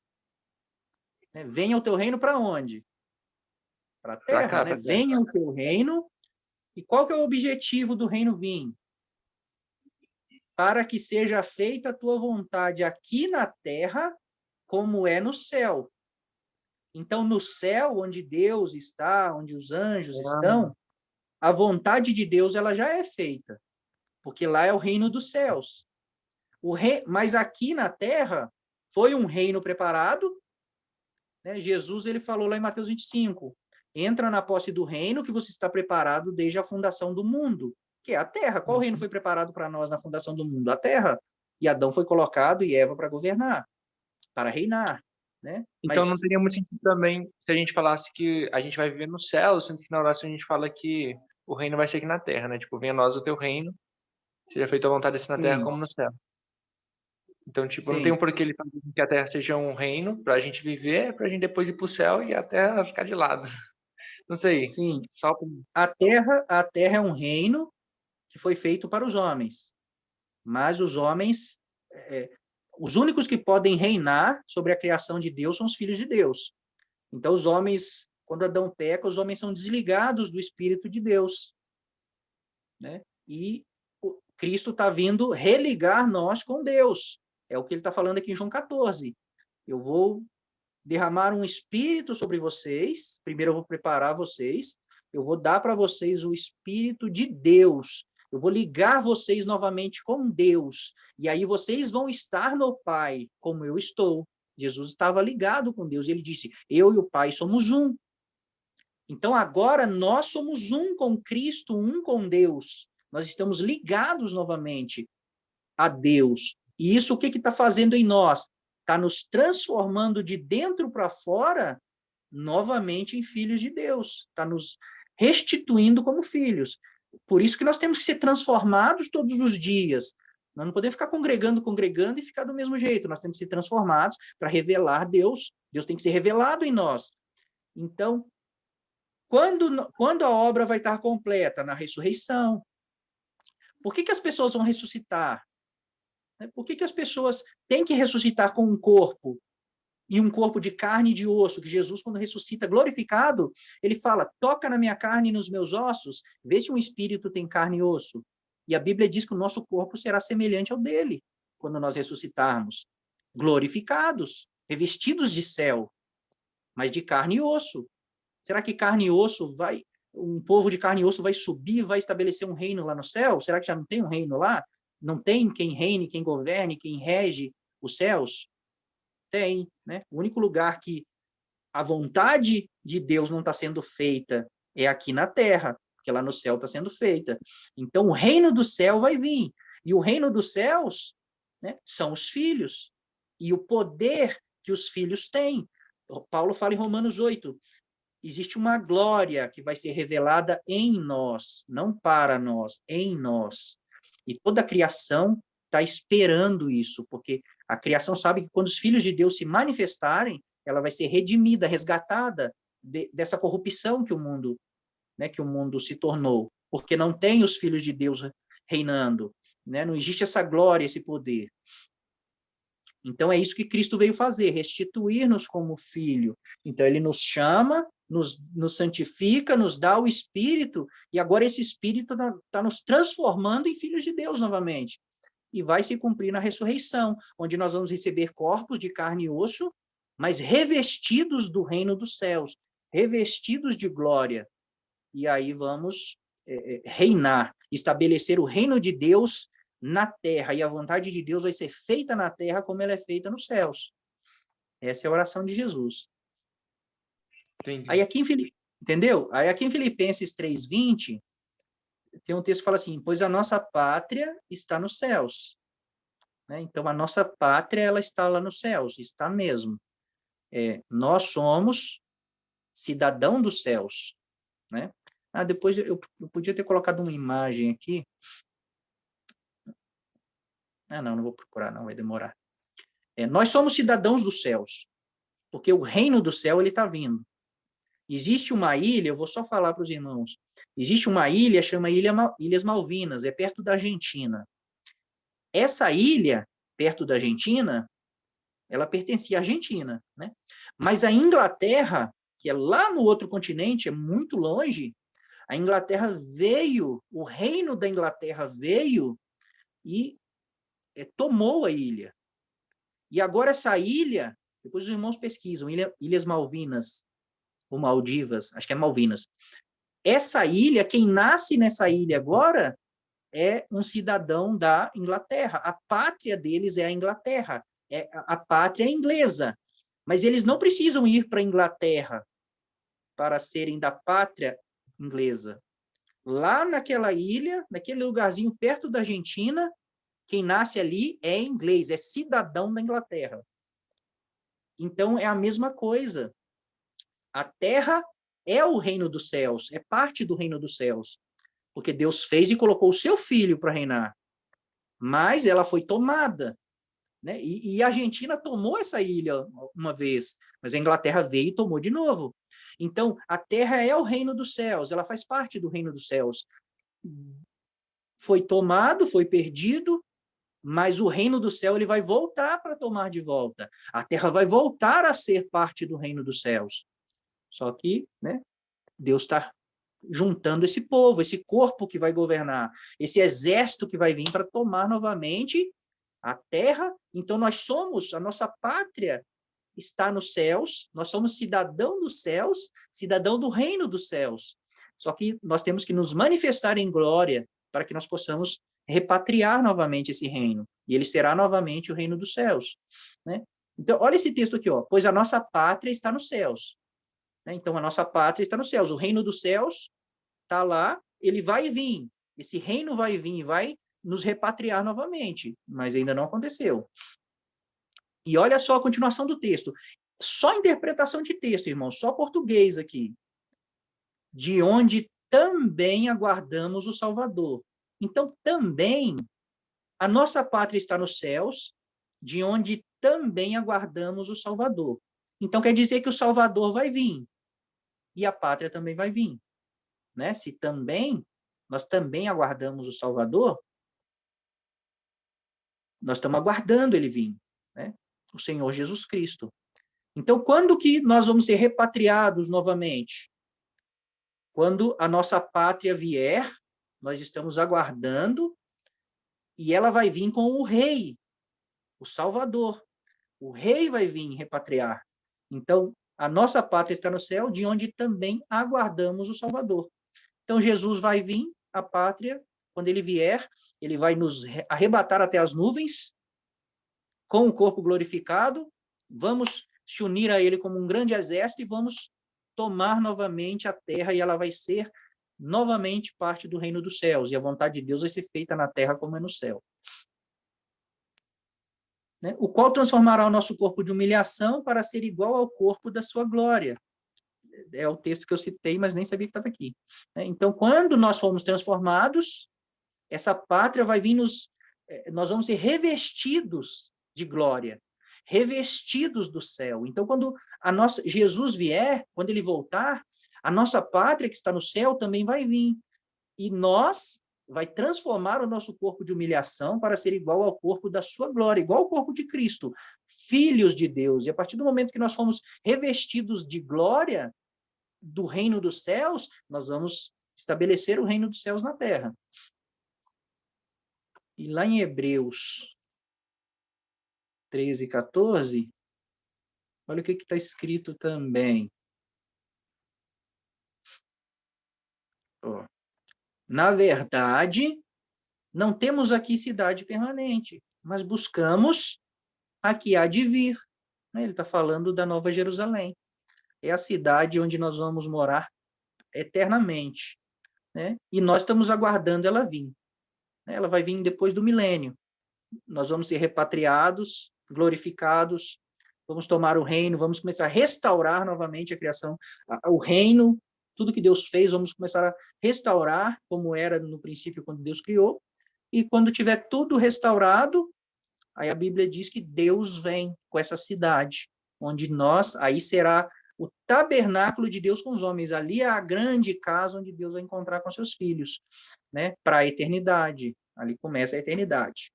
né? Venha o teu reino para onde? Para a terra, cá, né? Venha o teu reino. E qual que é o objetivo do reino vir? Para que seja feita a tua vontade aqui na terra, como é no céu. Então, no céu, onde Deus está, onde os anjos estão, a vontade de Deus ela já é feita, porque lá é o reino dos céus. Mas aqui na terra, foi um reino preparado, né? Jesus ele falou lá em Mateus 25, entra na posse do reino que você está preparado desde a fundação do mundo, que é a terra. Qual reino foi preparado para nós na fundação do mundo? A terra. E Adão foi colocado e Eva para governar, para reinar, né? Então não teria muito sentido também se a gente falasse que a gente vai viver no céu, sendo que na oração a gente fala que o reino vai ser aqui na terra, né? Tipo, venha a nós o teu reino. Seja feita a vontade assim na terra Sim, como no céu. Então, tipo, não tem sim, um porquê ele fazer com que a terra seja um reino pra gente viver, pra gente depois ir pro céu e a terra ficar de lado. Não sei. sim. Só A terra é um reino que foi feito para os homens, mas os homens, é, os únicos que podem reinar sobre a criação de Deus são os filhos de Deus. Então, os homens, quando Adão peca, os homens são desligados do Espírito de Deus, né? E Cristo está vindo religar nós com Deus. É o que ele está falando aqui em João 14. Eu vou derramar um espírito sobre vocês, primeiro eu vou preparar vocês, eu vou dar para vocês o Espírito de Deus, eu vou ligar vocês novamente com Deus, e aí vocês vão estar no Pai, como eu estou. Jesus estava ligado com Deus, e ele disse, eu e o Pai somos um. Então, agora, nós somos um com Cristo, um com Deus. Nós estamos ligados novamente a Deus. E isso o que está fazendo em nós? Está nos transformando de dentro para fora novamente em filhos de Deus. Está nos restituindo como filhos. Por isso que nós temos que ser transformados todos os dias. Nós não podemos ficar congregando e ficar do mesmo jeito. Nós temos que ser transformados para revelar Deus. Deus tem que ser revelado em nós. Então, quando a obra vai estar completa? Na ressurreição. Por que as pessoas vão ressuscitar? Por que as pessoas têm que ressuscitar com um corpo? E um corpo de carne e de osso, que Jesus, quando ressuscita glorificado, ele fala, toca na minha carne e nos meus ossos, vê se um espírito tem carne e osso. E a Bíblia diz que o nosso corpo será semelhante ao dele, quando nós ressuscitarmos, glorificados, revestidos de céu, mas de carne e osso. Será que carne e osso um povo de carne e osso vai subir, vai estabelecer um reino lá no céu? Será que já não tem um reino lá? Não tem quem reine, quem governe, quem rege os céus? Tem, né? O único lugar que a vontade de Deus não está sendo feita é aqui na terra, porque lá no céu está sendo feita. Então, o reino do céu vai vir. E o reino dos céus, né, são os filhos. E o poder que os filhos têm. Paulo fala em Romanos 8, existe uma glória que vai ser revelada em nós, não para nós, em nós. E toda a criação está esperando isso, porque a criação sabe que quando os filhos de Deus se manifestarem, ela vai ser redimida, resgatada dessa corrupção que o mundo, né, que o mundo se tornou, porque não tem os filhos de Deus reinando, né? Não existe essa glória, esse poder. Então é isso que Cristo veio fazer, restituir-nos como filho. Então ele nos chama, nos santifica, nos dá o Espírito, e agora esse Espírito está nos transformando em filhos de Deus novamente. E vai se cumprir na ressurreição, onde nós vamos receber corpos de carne e osso, mas revestidos do reino dos céus, revestidos de glória. E aí vamos reinar, estabelecer o reino de Deus na terra, e a vontade de Deus vai ser feita na terra como ela é feita nos céus. Essa é a oração de Jesus. Entendi. Aí aqui entendeu? Aí aqui em Filipenses 3:20, tem um texto que fala assim, pois a nossa pátria está nos céus. Né? Então, a nossa pátria, ela está lá nos céus, está mesmo. Nós somos cidadão dos céus. Né? Depois eu podia ter colocado uma imagem aqui. Não vou procurar, não, vai demorar. Nós somos cidadãos dos céus, porque o reino do céu ele está vindo. Existe uma ilha, eu vou só falar para os irmãos, existe uma ilha, chama Ilhas Malvinas, é perto da Argentina. Essa ilha, perto da Argentina, ela pertencia à Argentina, né? Mas a Inglaterra, que é lá no outro continente, é muito longe, a Inglaterra veio, o reino da Inglaterra veio e tomou a ilha. E agora essa ilha, depois os irmãos pesquisam, Ilhas Malvinas, ou Maldivas, acho que é Malvinas. Essa ilha, quem nasce nessa ilha agora é um cidadão da Inglaterra. A pátria deles é a Inglaterra. A pátria é inglesa. Mas eles não precisam ir para a Inglaterra para serem da pátria inglesa. Lá naquela ilha, naquele lugarzinho perto da Argentina, quem nasce ali é inglês, é cidadão da Inglaterra. Então, é a mesma coisa. A terra é o reino dos céus, é parte do reino dos céus, porque Deus fez e colocou o seu filho para reinar. mas ela foi tomada, né? E a Argentina tomou essa ilha uma vez, mas a Inglaterra veio e tomou de novo. Então, a terra é o reino dos céus, ela faz parte do reino dos céus. Foi tomado, foi perdido, mas o reino do céu ele vai voltar para tomar de volta. A terra vai voltar a ser parte do reino dos céus. Só que, né, Deus está juntando esse povo, esse corpo que vai governar, esse exército que vai vir para tomar novamente a terra. Então, a nossa pátria está nos céus, nós somos cidadão dos céus, cidadão do reino dos céus. Só que nós temos que nos manifestar em glória para que nós possamos repatriar novamente esse reino. E ele será novamente o reino dos céus, né? Então, olha esse texto aqui, ó. Pois a nossa pátria está nos céus. Né? Então, a nossa pátria está nos céus. O reino dos céus está lá, ele vai vir. Esse reino vai vir e vai nos repatriar novamente, mas ainda não aconteceu. E olha só a continuação do texto. Só interpretação de texto, irmão, só português aqui. De onde também aguardamos o Salvador. Então, também, a nossa pátria está nos céus, de onde também aguardamos o Salvador. Então, quer dizer que o Salvador vai vir. E a pátria também vai vir. Né? Se também, nós também aguardamos o Salvador, nós estamos aguardando ele vir. Né? O Senhor Jesus Cristo. Então, quando que nós vamos ser repatriados novamente? Quando a nossa pátria vier, nós estamos aguardando, e ela vai vir com o rei, o Salvador. O rei vai vir repatriar. Então, a nossa pátria está no céu, de onde também aguardamos o Salvador. Então, Jesus vai vir, a pátria, quando ele vier, ele vai nos arrebatar até as nuvens, com o corpo glorificado, vamos se unir a ele como um grande exército e vamos tomar novamente a terra, e ela vai ser novamente parte do reino dos céus, e a vontade de Deus vai ser feita na terra como é no céu. Né? O qual transformará o nosso corpo de humilhação para ser igual ao corpo da sua glória. É o texto que eu citei, mas nem sabia que estava aqui. Então, quando nós formos transformados, essa pátria vai vir nós vamos ser revestidos de glória, revestidos do céu. Então, quando Jesus vier, quando ele voltar, a nossa pátria que está no céu também vai vir. E vai transformar o nosso corpo de humilhação para ser igual ao corpo da sua glória, igual ao corpo de Cristo, filhos de Deus. E a partir do momento que nós fomos revestidos de glória do reino dos céus, nós vamos estabelecer o reino dos céus na terra. E lá em Hebreus 13, 14, olha o que está escrito também. Ó. Na verdade, não temos aqui cidade permanente, mas buscamos a que há de vir. Ele está falando da Nova Jerusalém. É a cidade onde nós vamos morar eternamente. Né? E nós estamos aguardando ela vir. Ela vai vir depois do milênio. Nós vamos ser repatriados, glorificados, vamos tomar o reino, vamos começar a restaurar novamente a criação, o reino, tudo que Deus fez, vamos começar a restaurar como era no princípio quando Deus criou, e quando tiver tudo restaurado, aí a Bíblia diz que Deus vem com essa cidade, onde aí será o tabernáculo de Deus com os homens, ali é a grande casa onde Deus vai encontrar com seus filhos, né, para a eternidade, ali começa a eternidade.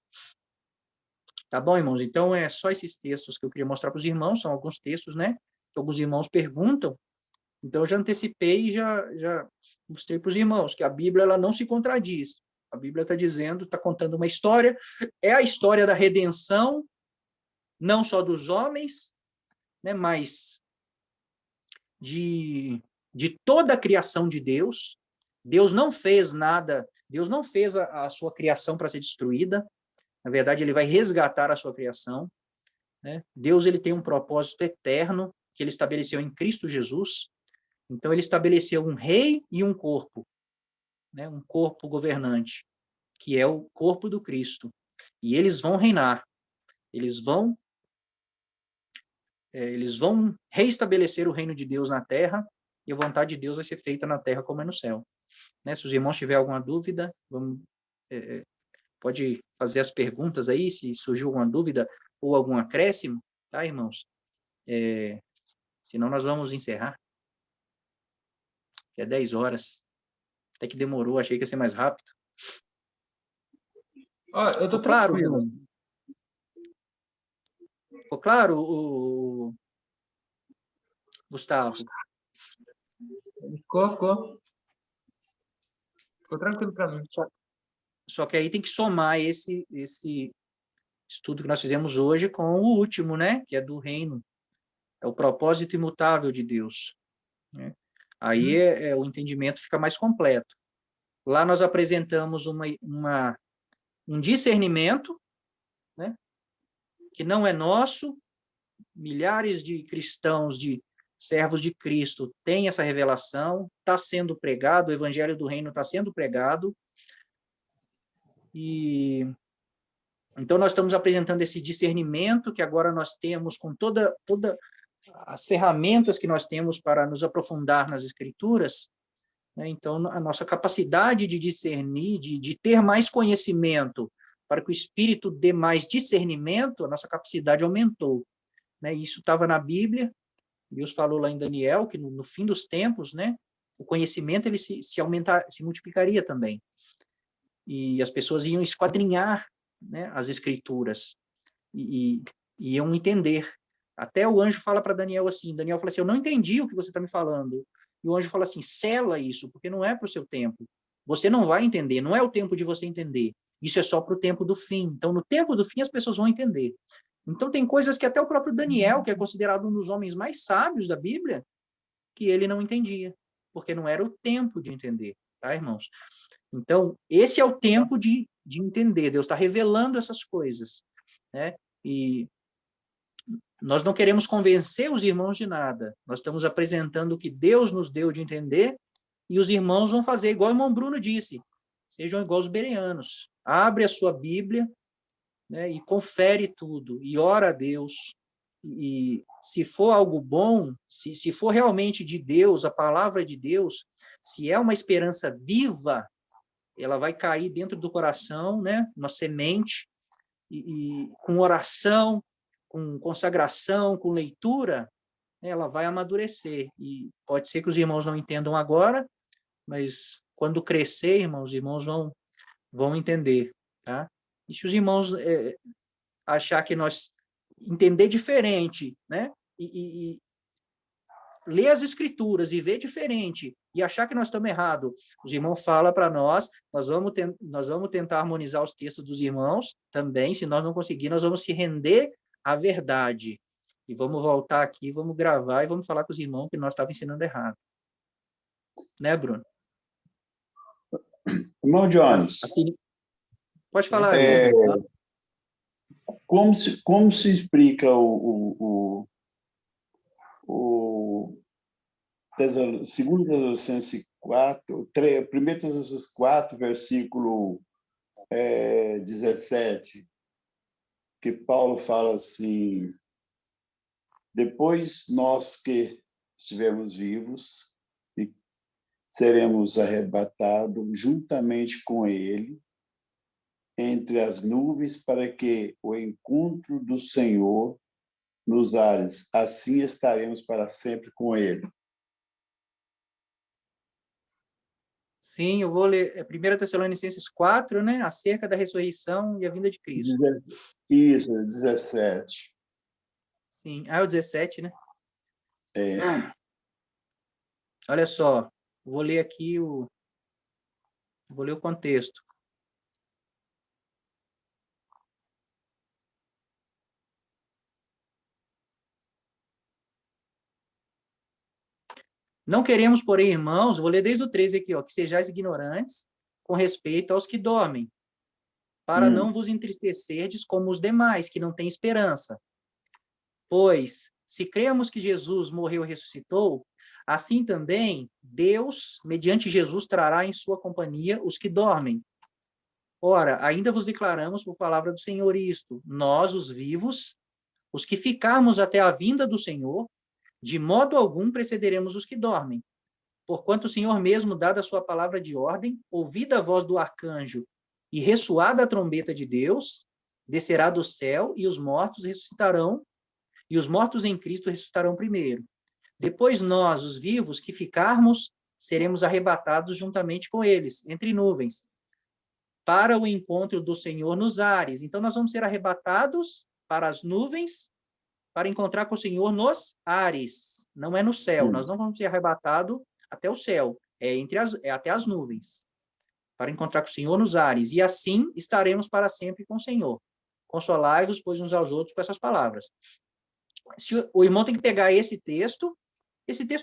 Tá bom, irmãos? Então, é só esses textos que eu queria mostrar para os irmãos, são alguns textos, né, que alguns irmãos perguntam, então eu já antecipei e já mostrei para os irmãos que a Bíblia ela não se contradiz. A Bíblia está dizendo, está contando uma história, é a história da redenção, não só dos homens, né, mas de toda a criação de Deus. Deus não fez nada, Deus não fez a sua criação para ser destruída. Na verdade, ele vai resgatar a sua criação. Né? Deus ele tem um propósito eterno que ele estabeleceu em Cristo Jesus. Então, ele estabeleceu um rei e um corpo, né? Um corpo governante, que é o corpo do Cristo. E eles vão reinar. Eles vão reestabelecer o reino de Deus na terra, e a vontade de Deus vai ser feita na terra como é no céu. Né? Se os irmãos tiverem alguma dúvida, vamos pode fazer as perguntas aí, se surgiu alguma dúvida ou algum acréscimo, tá, irmãos? Senão nós vamos encerrar. É 10 horas. Até que demorou, achei que ia ser mais rápido. Ó, eu tô Ficou claro, tranquilo. Bruno? Ficou claro, o Gustavo? Ficou. Ficou tranquilo para mim. Só que aí tem que somar esse estudo que nós fizemos hoje com o último, né? Que é do reino. É o propósito imutável de Deus, né? Aí o entendimento fica mais completo. Lá nós apresentamos um discernimento, né? Que não é nosso. Milhares de cristãos, de servos de Cristo, têm essa revelação, está sendo pregado, o evangelho do reino está sendo pregado, e então nós estamos apresentando esse discernimento que agora nós temos com toda as ferramentas que nós temos para nos aprofundar nas Escrituras, né? Então a nossa capacidade de discernir, de ter mais conhecimento, para que o Espírito dê mais discernimento, a nossa capacidade aumentou, né? Isso estava na Bíblia. Deus falou lá em Daniel que no fim dos tempos, né, o conhecimento ele se multiplicaria também. E as pessoas iam esquadrinhar, né, as escrituras e iam entender. Até o anjo fala para Daniel assim, Daniel fala assim, eu não entendi o que você está me falando. E o anjo fala assim, sela isso, porque não é para o seu tempo. Você não vai entender, não é o tempo de você entender. Isso é só para o tempo do fim. Então, no tempo do fim, as pessoas vão entender. Então, tem coisas que até o próprio Daniel, que é considerado um dos homens mais sábios da Bíblia, que ele não entendia, porque não era o tempo de entender, tá, irmãos? Então, esse é o tempo de entender. Deus está revelando essas coisas, né? E nós não queremos convencer os irmãos de nada. Nós estamos apresentando o que Deus nos deu de entender e os irmãos vão fazer igual o irmão Bruno disse. Sejam igual os bereanos. Abre a sua Bíblia, né, e confere tudo, e ora a Deus, e se for algo bom, se for realmente de Deus, a palavra de Deus, se é uma esperança viva, ela vai cair dentro do coração, né, uma semente, e com oração, com consagração, com leitura, ela vai amadurecer, e pode ser que os irmãos não entendam agora, mas quando crescer, irmãos, os irmãos vão entender, tá? E se os irmãos achar que nós entender diferente, né? E ler as escrituras e ver diferente e achar que nós estamos errados, os irmãos falam para nós, nós vamos tentar harmonizar os textos dos irmãos também, se nós não conseguir, nós vamos se render à verdade. E vamos voltar aqui, vamos gravar e vamos falar com os irmãos que nós estávamos ensinando errado. Né, Bruno? Irmão Jones. Assim, pode falar, irmão. Como se explica segundo Tessalonicenses 4, 1 Tessalonicenses 4, versículo 17, que Paulo fala assim, depois nós que estivermos vivos e seremos arrebatados juntamente com ele entre as nuvens para que o encontro do Senhor nos ares, assim estaremos para sempre com ele. Sim, eu vou ler 1 Tessalonicenses 4, né, acerca da ressurreição e a vinda de Cristo. Isso, 17. Sim, o 17, né? É. Olha só, vou ler aqui vou ler o contexto. Não queremos, porém, irmãos, vou ler desde o 13 aqui, ó, que sejais ignorantes com respeito aos que dormem, para não vos entristecerdes como os demais, que não têm esperança. Pois, se cremos que Jesus morreu e ressuscitou, assim também Deus, mediante Jesus, trará em sua companhia os que dormem. Ora, ainda vos declaramos por palavra do Senhor isto, nós, os vivos, os que ficarmos até a vinda do Senhor, de modo algum precederemos os que dormem. Porquanto o Senhor mesmo, dada a sua palavra de ordem, ouvida a voz do arcanjo e ressoada a trombeta de Deus, descerá do céu, e os mortos ressuscitarão, e os mortos em Cristo ressuscitarão primeiro. Depois nós, os vivos, que ficarmos, seremos arrebatados juntamente com eles, entre nuvens, para o encontro do Senhor nos ares. Então, nós vamos ser arrebatados para as nuvens, para encontrar com o Senhor nos ares. Não é no céu. Nós não vamos ser arrebatados até o céu. É até as nuvens. Para encontrar com o Senhor nos ares. E assim estaremos para sempre com o Senhor. Consolai-vos, pois, uns aos outros com essas palavras. O irmão tem que pegar esse texto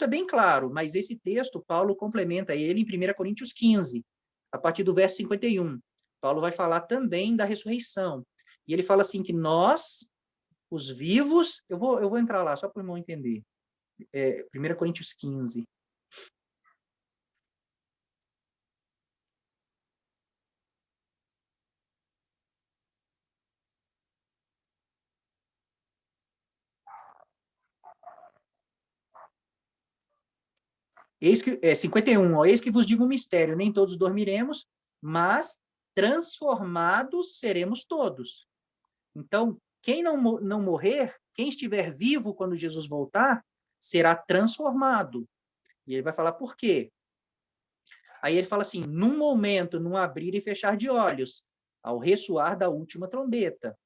é bem claro, mas esse texto, Paulo complementa ele em 1 Coríntios 15, a partir do verso 51. Paulo vai falar também da ressurreição. E ele fala assim que nós, os vivos, eu vou entrar lá, só para o irmão entender. 1 Coríntios 15. Eis que, 51, eis que vos digo um mistério, nem todos dormiremos, mas transformados seremos todos. Então, quem não morrer, quem estiver vivo quando Jesus voltar, será transformado. E ele vai falar por quê. Aí ele fala assim, num momento, num abrir e fechar de olhos, ao ressoar da última trombeta.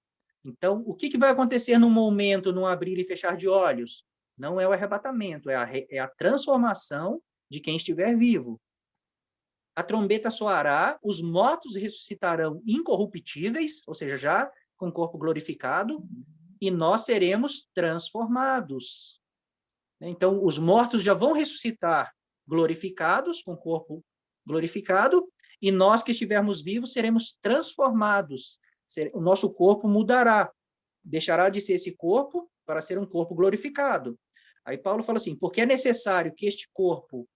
Então, o que vai acontecer num momento, num abrir e fechar de olhos? Não é o arrebatamento, é a transformação de quem estiver vivo. A trombeta soará, os mortos ressuscitarão incorruptíveis, ou seja, já com corpo glorificado, e nós seremos transformados. Então, os mortos já vão ressuscitar glorificados, com corpo glorificado, e nós que estivermos vivos seremos transformados. O nosso corpo mudará, deixará de ser esse corpo para ser um corpo glorificado. Aí Paulo fala assim, porque é necessário que este corpo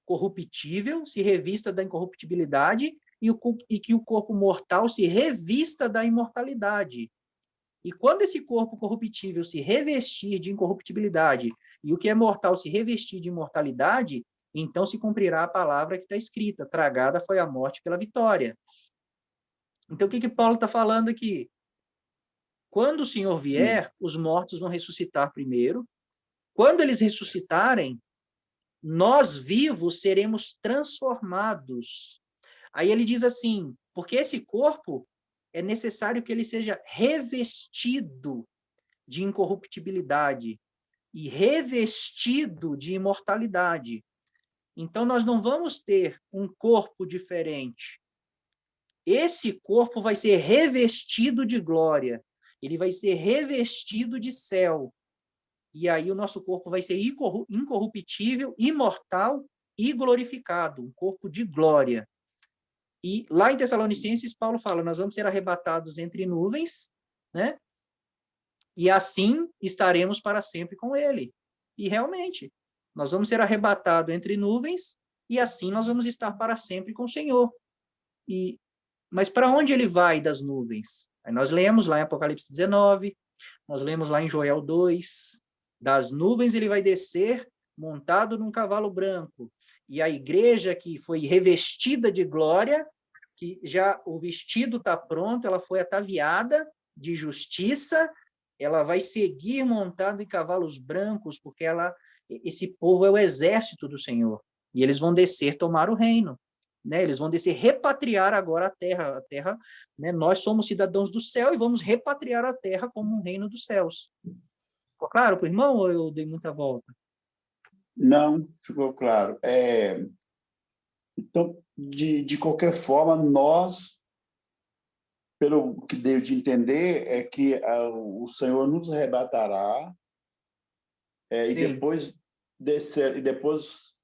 corruptível se revista da incorruptibilidade e que o corpo mortal se revista da imortalidade. E quando esse corpo corruptível se revestir de incorruptibilidade e o que é mortal se revestir de imortalidade, então se cumprirá a palavra que está escrita, tragada foi a morte pela vitória. Então, o que Paulo está falando aqui? Quando o Senhor vier, os mortos vão ressuscitar primeiro. Quando eles ressuscitarem, nós vivos seremos transformados. Aí ele diz assim, porque esse corpo é necessário que ele seja revestido de incorruptibilidade e revestido de imortalidade. Então, nós não vamos ter um corpo diferente. Esse corpo vai ser revestido de glória. Ele vai ser revestido de céu. E aí o nosso corpo vai ser incorruptível, imortal e glorificado. Um corpo de glória. E lá em Tessalonicenses, Paulo fala, nós vamos ser arrebatados entre nuvens, né? E assim estaremos para sempre com ele. E realmente, nós vamos ser arrebatados entre nuvens e assim nós vamos estar para sempre com o Senhor. Mas para onde ele vai das nuvens? Aí nós lemos lá em Apocalipse 19, nós lemos lá em Joel 2, das nuvens ele vai descer montado num cavalo branco. E a igreja que foi revestida de glória, que já o vestido está pronto, ela foi ataviada de justiça, ela vai seguir montada em cavalos brancos, porque esse povo é o exército do Senhor. E eles vão descer, tomar o reino. Né? Eles vão descer, repatriar agora a terra. A terra, né? Nós somos cidadãos do céu e vamos repatriar a terra como um reino dos céus. Ficou claro para o irmão ou eu dei muita volta? Não, ficou claro. Então, de qualquer forma, nós, pelo que deu de entender, é que o Senhor nos arrebatará e depois descer, e depois,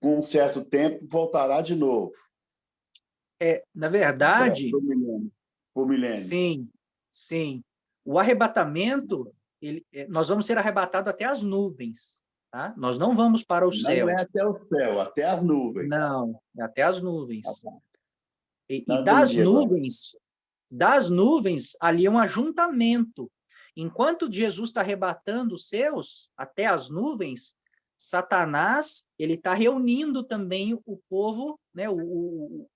com um certo tempo, voltará de novo. Na verdade... Por milênio. Sim, sim. O arrebatamento, nós vamos ser arrebatados até as nuvens. Tá? Nós não vamos para o céu. Não é até o céu, até as nuvens. Não, é até as nuvens. E das nuvens, ali é um ajuntamento. Enquanto Jesus está arrebatando os seus até as nuvens, Satanás, ele está reunindo também o povo, né,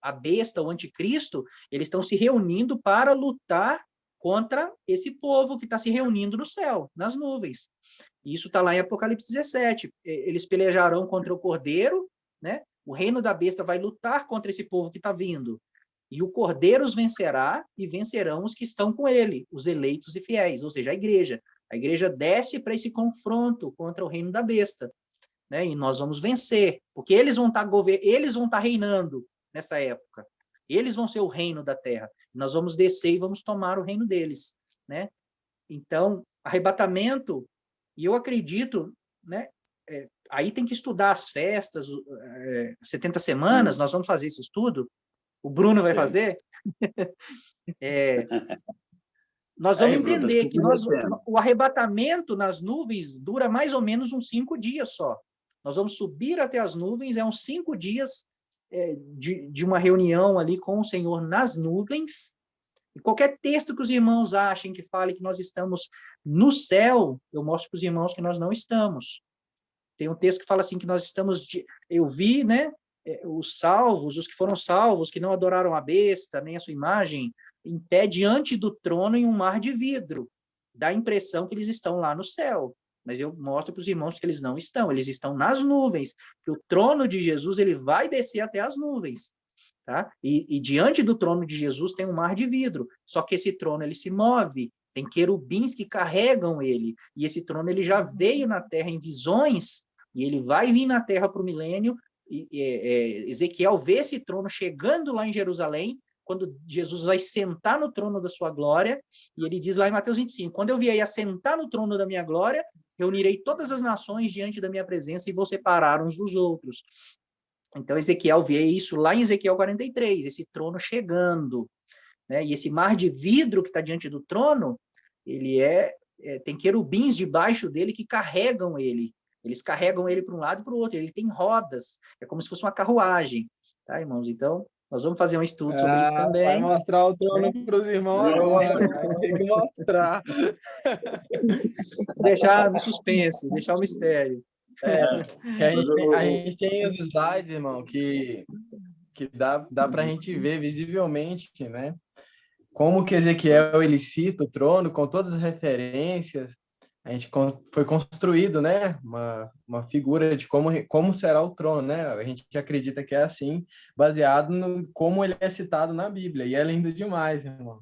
a besta, o anticristo, eles estão se reunindo para lutar contra esse povo que está se reunindo no céu, nas nuvens. Isso está lá em Apocalipse 17. Eles pelejarão contra o Cordeiro, né? O reino da besta vai lutar contra esse povo que está vindo. E o Cordeiro os vencerá e vencerão os que estão com ele, os eleitos e fiéis, ou seja, a igreja. A igreja desce para esse confronto contra o reino da besta, né? E nós vamos vencer, porque eles vão estar reinando nessa época. Eles vão ser o reino da terra. Nós vamos descer e vamos tomar o reino deles, né? Então, arrebatamento, e eu acredito, né? Aí tem que estudar as festas, 70 semanas, nós vamos fazer esse estudo. O Bruno vai fazer. Nós vamos entender que o arrebatamento nas nuvens dura mais ou menos uns 5 dias só. Nós vamos subir até as nuvens, uns 5 dias de uma reunião ali com o Senhor nas nuvens. E qualquer texto que os irmãos achem que fale que nós estamos no céu, eu mostro para os irmãos que nós não estamos. Tem um texto que fala assim que nós estamos... Eu vi, né, os salvos, os que foram salvos, que não adoraram a besta, nem a sua imagem, em pé diante do trono em um mar de vidro. Dá a impressão que eles estão lá no céu. Mas eu mostro para os irmãos que eles não estão. Eles estão nas nuvens. Que o trono de Jesus ele vai descer até as nuvens. Tá? E diante do trono de Jesus tem um mar de vidro. Só que esse trono ele se move. Tem querubins que carregam ele. E esse trono ele já veio na terra em visões. E ele vai vir na terra para o milênio. Ezequiel vê esse trono chegando lá em Jerusalém, quando Jesus vai sentar no trono da sua glória, e ele diz lá em Mateus 25, quando eu vier assentar no trono da minha glória, reunirei todas as nações diante da minha presença e vou separar uns dos outros. Então, Ezequiel vê isso lá em Ezequiel 43, esse trono chegando, né? E esse mar de vidro que está diante do trono, ele tem querubins debaixo dele que carregam ele. Eles carregam ele para um lado e para o outro. Ele tem rodas. É como se fosse uma carruagem. Tá, irmãos? Então, nós vamos fazer um estudo sobre isso também. Vai mostrar o trono para os irmãos agora. Tem que mostrar. Deixar no suspense, deixar o mistério. Que a gente tem os slides, irmão, que dá para a gente ver visivelmente, né? Como que Ezequiel ele cita o trono com todas as referências. A gente foi construído, né, uma figura de como será o trono, né? A gente acredita que é assim, baseado no como ele é citado na Bíblia. E é lindo demais, irmão.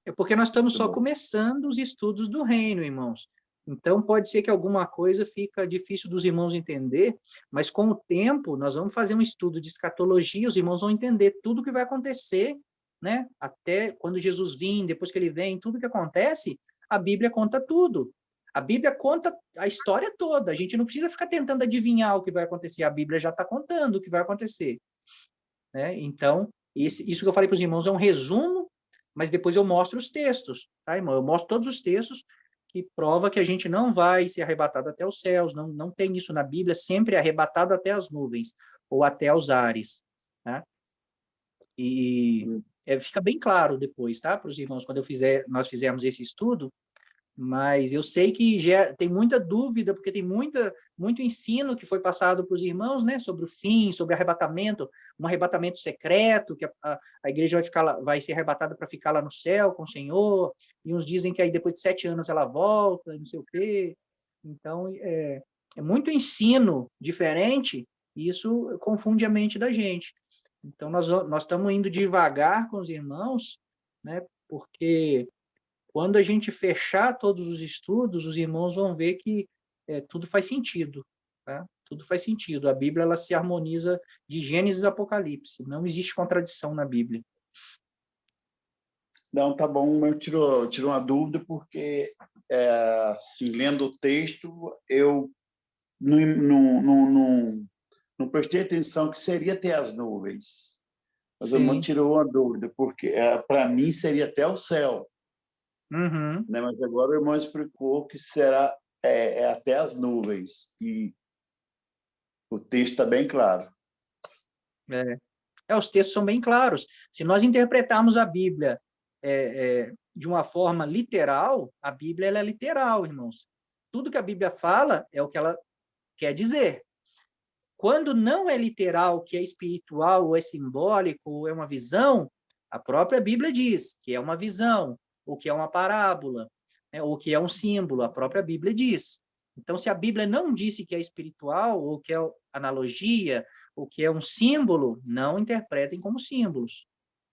É porque nós estamos só começando os estudos do reino, irmãos. Então, pode ser que alguma coisa fica difícil dos irmãos entender, mas com o tempo, nós vamos fazer um estudo de escatologia, os irmãos vão entender tudo o que vai acontecer, né? Até quando Jesus vir, depois que ele vem, tudo que acontece, a Bíblia conta tudo. A Bíblia conta a história toda. A gente não precisa ficar tentando adivinhar o que vai acontecer. A Bíblia já está contando o que vai acontecer, né? Então, isso que eu falei para os irmãos é um resumo, mas depois eu mostro os textos, tá, irmão? Eu mostro todos os textos que prova que a gente não vai ser arrebatado até os céus. Não tem isso na Bíblia. Sempre é arrebatado até as nuvens ou até os ares, tá? E fica bem claro depois, tá, para os irmãos, quando nós fizermos esse estudo, mas eu sei que tem muita dúvida, porque tem muito ensino que foi passado para os irmãos, né, sobre o fim, sobre arrebatamento, um arrebatamento secreto, que a igreja vai ser arrebatada para ficar lá no céu com o Senhor, e uns dizem que aí depois de 7 anos ela volta, não sei o quê. Então, é muito ensino diferente, e isso confunde a mente da gente. Então, nós estamos indo devagar com os irmãos, né? Porque quando a gente fechar todos os estudos, os irmãos vão ver que tudo faz sentido, tá? Tudo faz sentido. A Bíblia ela se harmoniza de Gênesis a Apocalipse. Não existe contradição na Bíblia. Não, tá bom. Eu tiro uma dúvida, porque, assim, lendo o texto, eu não prestei atenção que seria até as nuvens. Mas o irmão tirou uma dúvida, porque para mim seria até o céu. Uhum. Né? Mas agora o irmão explicou que será até as nuvens. E o texto está bem claro. Os textos são bem claros. Se nós interpretarmos a Bíblia de uma forma literal, a Bíblia ela é literal, irmãos. tudo que a Bíblia fala é o que ela quer dizer. Quando não é literal, que é espiritual, ou é simbólico, ou é uma visão, a própria Bíblia diz que é uma visão, ou que é uma parábola, né, ou que é um símbolo, a própria Bíblia diz. Então, se a Bíblia não disse que é espiritual, ou que é analogia, ou que é um símbolo, não interpretem como símbolos,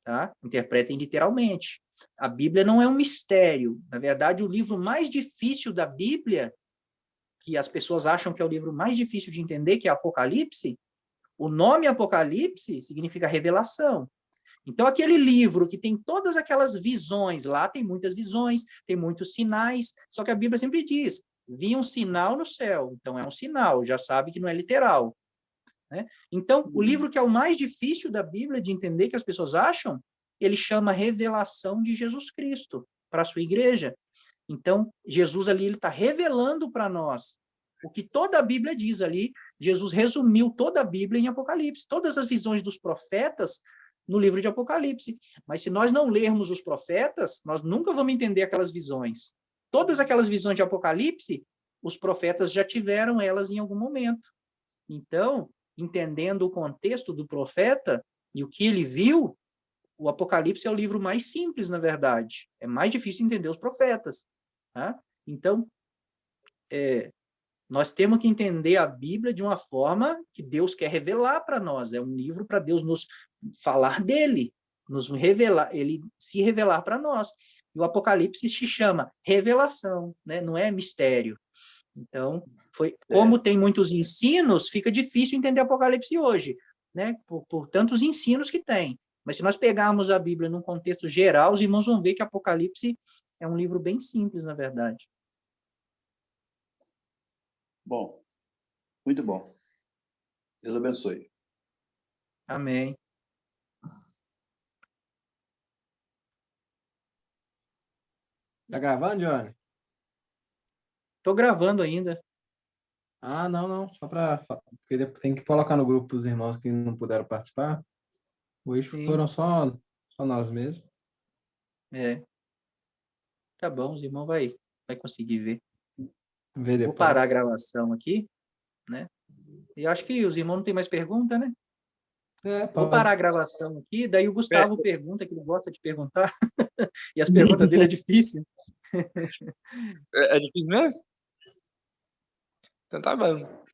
tá? Interpretem literalmente. A Bíblia não é um mistério. Na verdade, o livro mais difícil da Bíblia, que as pessoas acham que é o livro mais difícil de entender, que é Apocalipse, o nome Apocalipse significa revelação. Então, aquele livro que tem todas aquelas visões, lá tem muitas visões, tem muitos sinais, só que a Bíblia sempre diz, vi um sinal no céu, então é um sinal, já sabe que não é literal. Né? Então, o livro que é o mais difícil da Bíblia de entender, que as pessoas acham, ele chama Revelação de Jesus Cristo, para a sua igreja. Então, Jesus ali, ele está revelando para nós o que toda a Bíblia diz ali. Jesus resumiu toda a Bíblia em Apocalipse, todas as visões dos profetas no livro de Apocalipse. Mas se nós não lermos os profetas, nós nunca vamos entender aquelas visões. Todas aquelas visões de Apocalipse, os profetas já tiveram elas em algum momento. Então, entendendo o contexto do profeta e o que ele viu, o Apocalipse é o livro mais simples, na verdade. É mais difícil entender os profetas. Tá? Então, nós temos que entender a Bíblia de uma forma que Deus quer revelar para nós. É um livro para Deus nos falar dele, nos revelar, ele se revelar para nós. E o Apocalipse se chama revelação, né? Não é mistério. Então, como tem muitos ensinos, fica difícil entender Apocalipse hoje, né? Por tantos ensinos que tem. Mas se nós pegarmos a Bíblia num contexto geral, os irmãos vão ver que Apocalipse é um livro bem simples, na verdade. Bom, muito bom. Deus abençoe. Amém. Tá gravando, Johnny? Estou gravando ainda. Ah, não. Só para... Porque tem que colocar no grupo os irmãos que não puderam participar. Hoje Sim. foram só nós mesmos. Tá bom, os irmãos vai conseguir ver. Vê Vou depois. parar a gravação aqui, né? E acho que os irmãos não têm mais pergunta, né? Vou parar a gravação aqui, daí o Gustavo pergunta, que ele gosta de perguntar, e as perguntas dele é difícil. É difícil mesmo? Então tá bom.